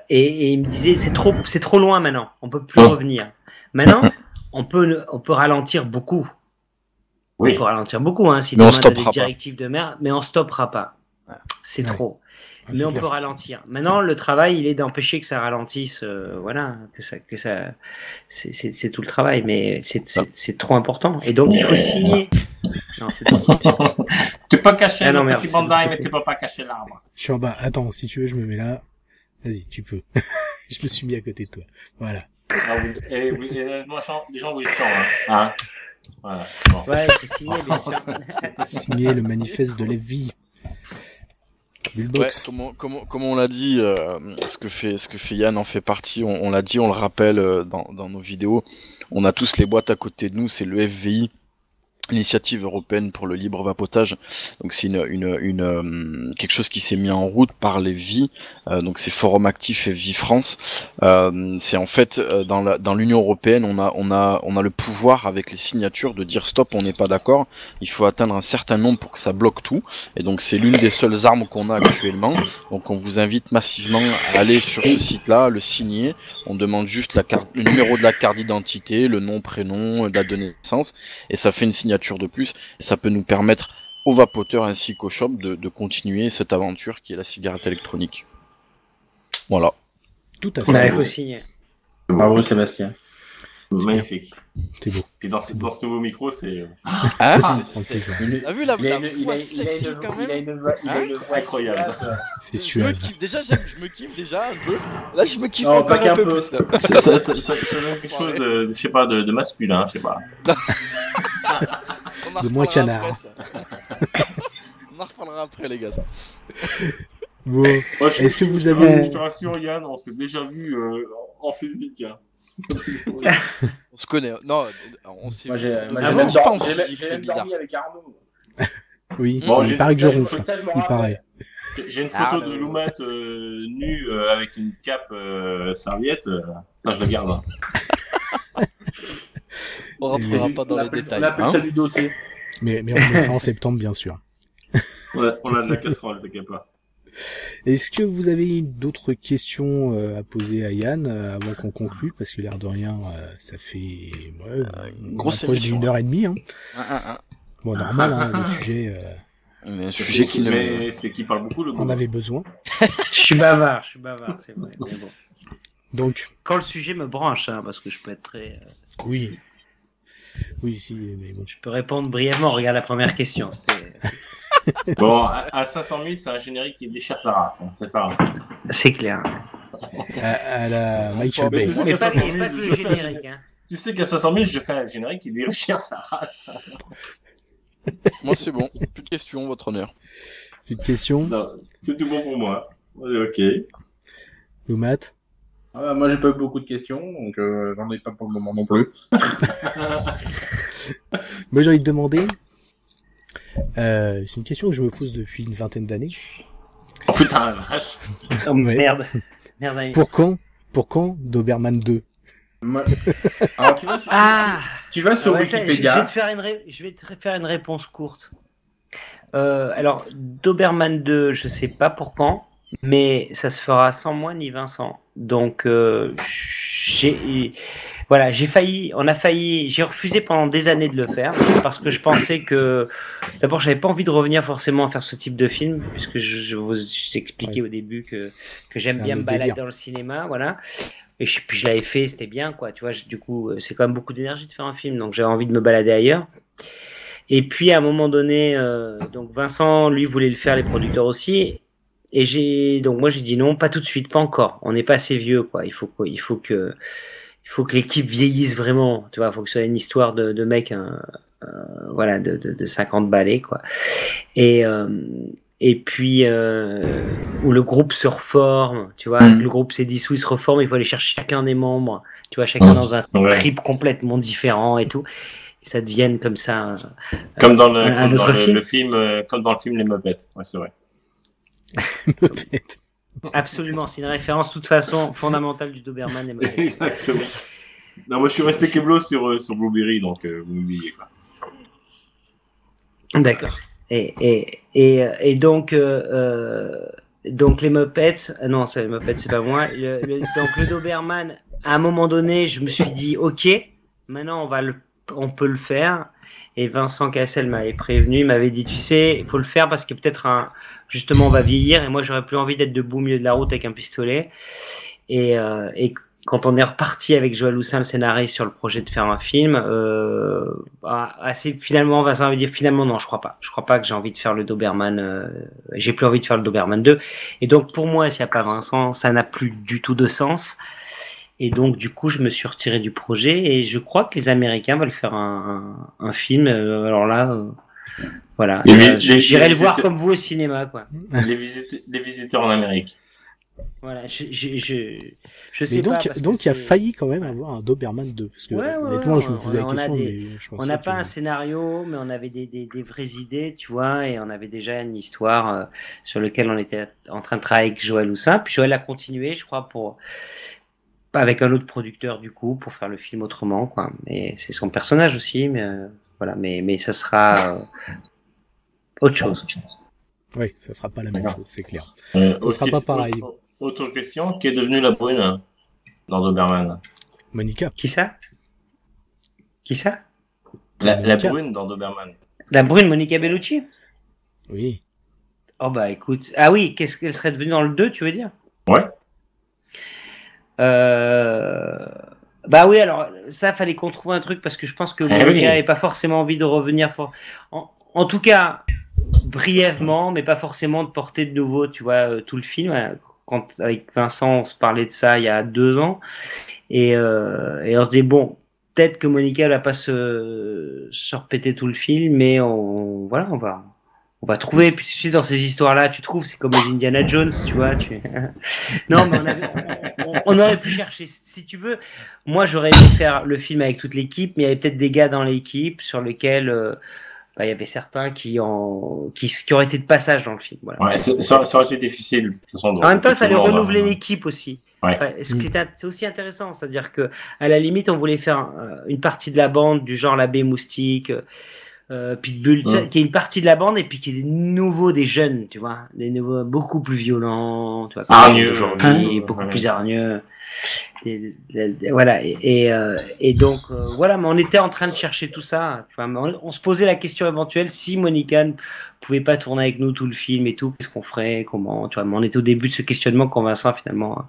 et il me disait c'est trop loin maintenant, on peut plus revenir. Maintenant, on peut ralentir beaucoup. Oui. On peut ralentir beaucoup, hein, si mais demain on t'as des stoppera directives de merde, mais on stoppera pas. C'est trop. Ah, Mais c'est on clair. peut ralentir. Maintenant, le travail, il est d'empêcher que ça ralentisse, voilà, que ça, c'est tout le travail, mais c'est trop important. Et donc, il faut signer. Non, c'est trop. Tu peux pas cacher non, le merde, petit c'est bandaille, bon. mais tu peux pas cacher l'arbre. Je suis en bas. Attends, si tu veux, je me mets là. Vas-y, tu peux. Je me suis mis à côté de toi. Voilà. Les gens vous le chantent, hein. Voilà. Bon. Ouais, il faut signer, bien sûr. Signer le manifeste de la vie. Ouais, Bullbox. comme on l'a dit, ce que fait Yann en fait partie. On l'a dit, on le rappelle dans nos vidéos. On a tous les boîtes à côté de nous. C'est le FVI, l'initiative européenne pour le libre vapotage. Donc c'est quelque chose qui s'est mis en route par les VI. Donc c'est Forum Actif et VI France. C'est en fait dans l'Union européenne, on a le pouvoir avec les signatures de dire stop, on n'est pas d'accord. Il faut atteindre un certain nombre pour que ça bloque tout. Et donc c'est l'une des seules armes qu'on a actuellement. Donc on vous invite massivement à aller sur ce site-là, le signer. On demande juste le numéro de la carte d'identité, le nom, prénom, date de naissance, et ça fait une signature de plus, et ça peut nous permettre aux vapoteurs ainsi qu'aux shops de continuer cette aventure qui est la cigarette électronique. Voilà. Tout à fait. Bah, il faut signer. Bravo Sébastien. Magnifique. C'est beau. Puis dans ce nouveau micro, c'est Hein En plus, hein. T'as vu la voix sexy quand même? incroyable. C'est Je me suave. kiffe déjà, je me kiffe déjà un peu. Là, je me kiffe Oh, encore pas un qu'un peu peu. plus là. Ça donne quelque chose de, je sais pas, de masculin, je sais pas. On en De moins reparlera canard. après, ça. On en reparlera après, les gars. Bon. Moi, Est-ce que vous avez- Je te rassure, Yann, on s'est déjà vu en physique. Hein. On se connaît. Non, on s'est. Moi, j'ai Ah même bon pas en dormi- j'ai physique, j'ai c'est même bizarre. dormi avec Arnaud. Oui, Bon, il j'ai- paraît que je Ça, ronfle. ça, je m'en Il rappelle. paraît. J'ai une Ah, photo de Loumat nue avec une cape serviette. Ça, je la garde. Hein. On rentrera pas dans On les appelle- détails. On appelle hein. ça du dossier. Mais on met ça en septembre, bien sûr. On a de la casserole, t'inquiète pas. Est-ce que vous avez d'autres questions à poser à Yann avant qu'on conclue? Parce que l'air de rien, ça fait on grosse approche émission, d'une heure et demie. Hein. Un. Bon, normal, hein, le sujet, Mais un sujet qui ne. Mais c'est qui parle beaucoup, le on goût. avait besoin. Je suis bavard, c'est vrai. Mais bon. Donc, Quand le sujet me branche, hein, parce que je peux être très, oui. Oui, si, mais bon. je peux répondre brièvement. Regarde la première question. Bon, à 500 000, c'est un générique qui déchire sa race, hein, c'est ça. C'est clair. à la Michael Mais Bay. tu sais Mais pas, ça sent pas que mieux. le générique, hein. Tu sais qu'à 500 000, je fais un générique qui lui cher sa race. Moi, c'est bon. Plus de questions, votre honneur. Une question, Non, c'est tout bon pour moi. Ok. Loumat. Moi, j'ai pas eu beaucoup de questions, donc j'en ai pas pour le moment non plus. Moi, j'ai envie de demander. C'est une question que je me pose depuis une vingtaine d'années. Oh putain, la vache. Oh, Ouais. merde. Merde, ami. Pour quand Doberman 2? Alors, tu vas sur, Ah! tu vas sur Ouais, ça, Wikipédia. je vais te faire une réponse courte. Alors, Doberman 2, je sais pas pour quand, mais ça se fera sans moi ni Vincent. Donc, j'ai refusé pendant des années de le faire parce que je pensais que, d'abord, j'avais pas envie de revenir forcément à faire ce type de film, puisque je vous expliquais Ouais. au début que j'aime C'est un bien me autre balader délire. dans le cinéma, voilà. Et puis je l'avais fait, c'était bien, quoi. Tu vois, du coup, c'est quand même beaucoup d'énergie de faire un film, donc j'avais envie de me balader ailleurs. Et puis à un moment donné, donc Vincent, lui, voulait le faire, les producteurs aussi. Et donc moi j'ai dit non, pas tout de suite, pas encore. On n'est pas assez vieux, quoi. Il faut que l'équipe vieillisse vraiment. Tu vois, il faut que ce soit une histoire de mec, voilà, de 50 balais, quoi. Et puis où le groupe se reforme, tu vois, le groupe s'est dissous, il se reforme, il faut aller chercher chacun des membres, tu vois, chacun dans un Ouais. trip complètement différent et tout. Et ça devienne comme ça. Comme dans Un autre film. le film, comme dans le film Les Muppets. Ouais, c'est vrai. Absolument, c'est une référence de toute façon fondamentale du Doberman et Muppets. Exactement. Non, moi je suis resté Keblo sur Blueberry, donc vous m'oubliez quoi. D'accord. Et donc les Muppets, non, c'est les Muppets, c'est pas moi. Donc le Doberman, à un moment donné, je me suis dit, ok, maintenant on peut le faire. Et Vincent Cassel m'avait prévenu, il m'avait dit, tu sais, il faut le faire parce que peut-être justement on va vieillir et moi j'aurais plus envie d'être debout au milieu de la route avec un pistolet. Et quand on est reparti avec Joël Houssin, le scénariste, sur le projet de faire un film, finalement, Vincent avait dit, finalement, non, je crois pas. Je crois pas que j'ai envie de faire le Doberman, j'ai plus envie de faire le Doberman 2. Et donc, pour moi, s'il n'y a pas Vincent, ça n'a plus du tout de sens. Et donc, du coup, je me suis retiré du projet et je crois que les Américains veulent faire un film. Alors là, voilà. J'irai le voir comme vous au cinéma, quoi. Les visiteurs en Amérique. Voilà, je Mais sais pas. donc il a failli quand même avoir un Doberman 2. Parce que, honnêtement, je me posais la question, mais je pensais on n'a que- pas un scénario, mais on avait des vraies idées, tu vois, et on avait déjà une histoire sur laquelle on était en train de travailler avec Joël Houssin. Puis Joël a continué, je crois, avec un autre producteur, du coup, pour faire le film autrement, quoi. Mais c'est son personnage aussi, mais voilà, mais ça sera autre chose. Oui, ça sera pas la même chose, c'est clair. Ça sera pas pareil. Autre question, qui est devenue la brune dans Doberman? Monica. Qui ça? La Monica. brune dans Doberman. La brune Monica Bellucci? Oui. Oh bah écoute, ah oui, qu'est-ce qu'elle serait devenue dans le 2, tu veux dire? Ouais. Bah oui, alors ça, fallait qu'on trouve un truc parce que je pense que Monica n'avait pas forcément envie de revenir. En tout cas, brièvement, mais pas forcément de porter de nouveau, tu vois, tout le film. Quand avec Vincent, on se parlait de ça il y a 2 ans, et on se disait bon, peut-être que Monica va pas se repéter tout le film, mais on va trouver. Puis tu sais, dans ces histoires-là, tu trouves, c'est comme les Indiana Jones, tu vois. Non, mais on aurait pu chercher. Si tu veux, moi, j'aurais aimé faire le film avec toute l'équipe, mais il y avait peut-être des gars dans l'équipe sur lesquels il y avait certains qui auraient été de passage dans le film. Voilà. Ouais, ça aurait été difficile. De toute façon, en même temps, il fallait renouveler l'équipe aussi. Ouais. Enfin, c'est aussi intéressant, c'est-à-dire que à la limite, on voulait faire une partie de la bande du genre l'abbé Moustique. Pitbull, qui est une partie de la bande et puis qui est des jeunes, tu vois, des nouveaux beaucoup plus violents, tu vois, hargneux aujourd'hui, beaucoup plus hargneux. Voilà, et donc voilà, mais on était en train de chercher tout ça, tu vois, mais on se posait la question éventuelle si Monica ne pouvait pas tourner avec nous tout le film et tout, qu'est-ce qu'on ferait, comment, tu vois, mais on était au début de ce questionnement quand Vincent finalement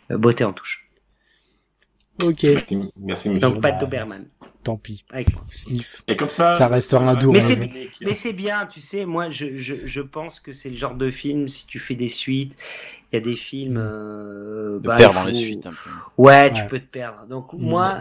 botté en touche. Ok. Merci, monsieur. Donc pas de Doberman. Tant pis. Avec moi. Sniff. Et comme ça restera un doux. Mais c'est bien, tu sais, moi je pense que c'est le genre de film, si tu fais des suites, Il y a des films. perdre dans les suites. Un peu. Ouais, tu peux te perdre. Donc moi.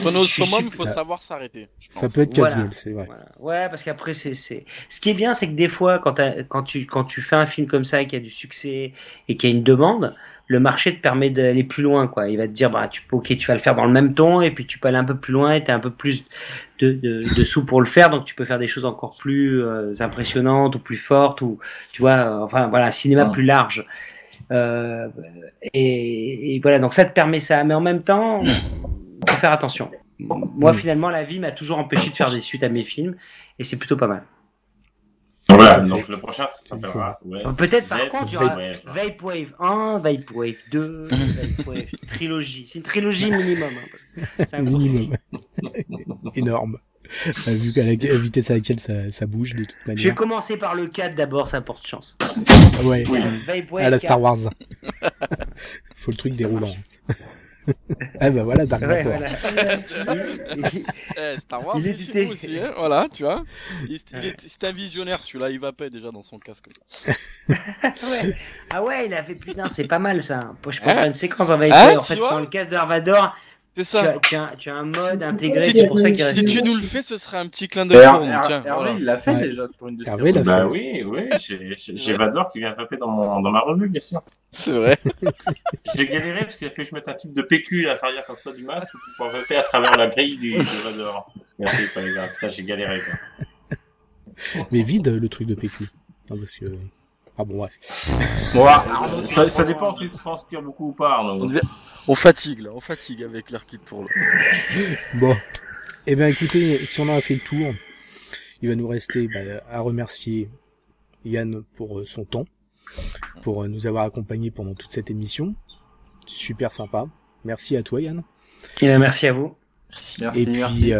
Tonneau summum, il faut savoir s'arrêter. Ça peut être casse-gueule, c'est vrai. Voilà. Ouais, parce qu'après c'est. Ce qui est bien, c'est que des fois, quand tu fais un film comme ça et qu'il y a du succès et qu'il y a une demande, le marché te permet d'aller plus loin, quoi. Il va te dire, ok, tu vas le faire dans le même ton, et puis tu peux aller un peu plus loin, et t'as un peu plus de sous pour le faire, donc tu peux faire des choses encore plus impressionnantes ou plus fortes, ou tu vois, enfin voilà, un cinéma plus large. Et voilà, donc ça te permet ça, mais en même temps, faut faire attention. Moi, finalement, la vie m'a toujours empêché de faire des suites à mes films, et c'est plutôt pas mal. Voilà, donc le prochain, ça s'appellera. Ouais. Peut-être par contre, il y aura Vaporwave 1, Vaporwave 2, Vaporwave trilogie. C'est une trilogie minimum. C'est un minimum. Énorme. Vu qu'à la vitesse à laquelle ça bouge, de toute manière. Je vais commencer par le 4 d'abord, ça porte chance. Ouais. Vaporwave à la Star Wars. Faut le truc déroulant. Ah bah voilà, Dark Vador. Voilà. Star Wars, il est fou aussi, hein, voilà, tu vois. C'est un visionnaire, celui-là, il va pas déjà dans son casque. Ouais. Ah ouais, il a fait putain, c'est pas mal ça. Je peux faire une séquence en Vaporwave. En fait, dans le casque de Dark Vador, c'est ça. Tu as un mode intégré, c'est pour ça qu'il reste. Si tu nous le fais, ce serait un petit clin d'œil pour nous. Hervé, il l'a fait déjà sur une de ses Hervé l'a fait. Oui, j'ai Vador qui vient taper dans ma revue, bien sûr. C'est vrai. J'ai galéré parce qu'il a fait que je mette un tube de PQ à l'arrière comme ça du masque pour pouvoir taper à travers la grille de Vador. Merci, pas les gars. Putain, j'ai galéré, quoi. Mais vide le truc de PQ. Non, parce que. Ah bon, bref. Bon, ça dépend si tu transpires beaucoup ou pas, Arnaud. On fatigue avec l'air qui tourne. Bon. Eh bien, écoutez, si on en a fait le tour, il va nous rester à remercier Yann pour son temps, pour nous avoir accompagnés pendant toute cette émission. Super sympa. Merci à toi, Yann. Et merci à vous. Et puis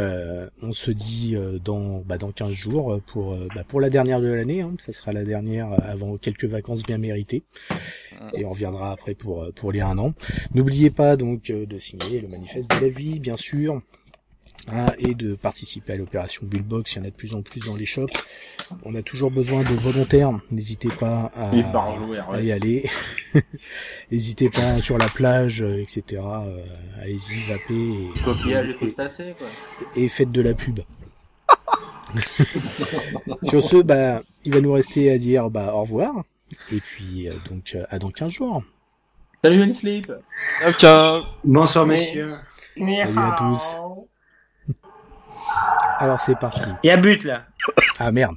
on se dit dans 15 jours pour la dernière de l'année, hein. Ça sera la dernière avant quelques vacances bien méritées. Et on reviendra après pour les 1 an. N'oubliez pas donc de signer le manifeste de la vie, bien sûr. Et de participer à l'opération Bullbox, il y en a de plus en plus dans les shops. On a toujours besoin de volontaires, n'hésitez pas à y aller. N'hésitez pas sur la plage, etc. Allez-y, vapez. Coquillage et crustacés, quoi. Et faites de la pub. Sur ce, il va nous rester à dire au revoir. Et puis donc à dans 15 jours. Salut Unisleep. Ciao. Bonsoir messieurs. Salut à tous. Alors c'est parti. Il y a but là. Ah merde.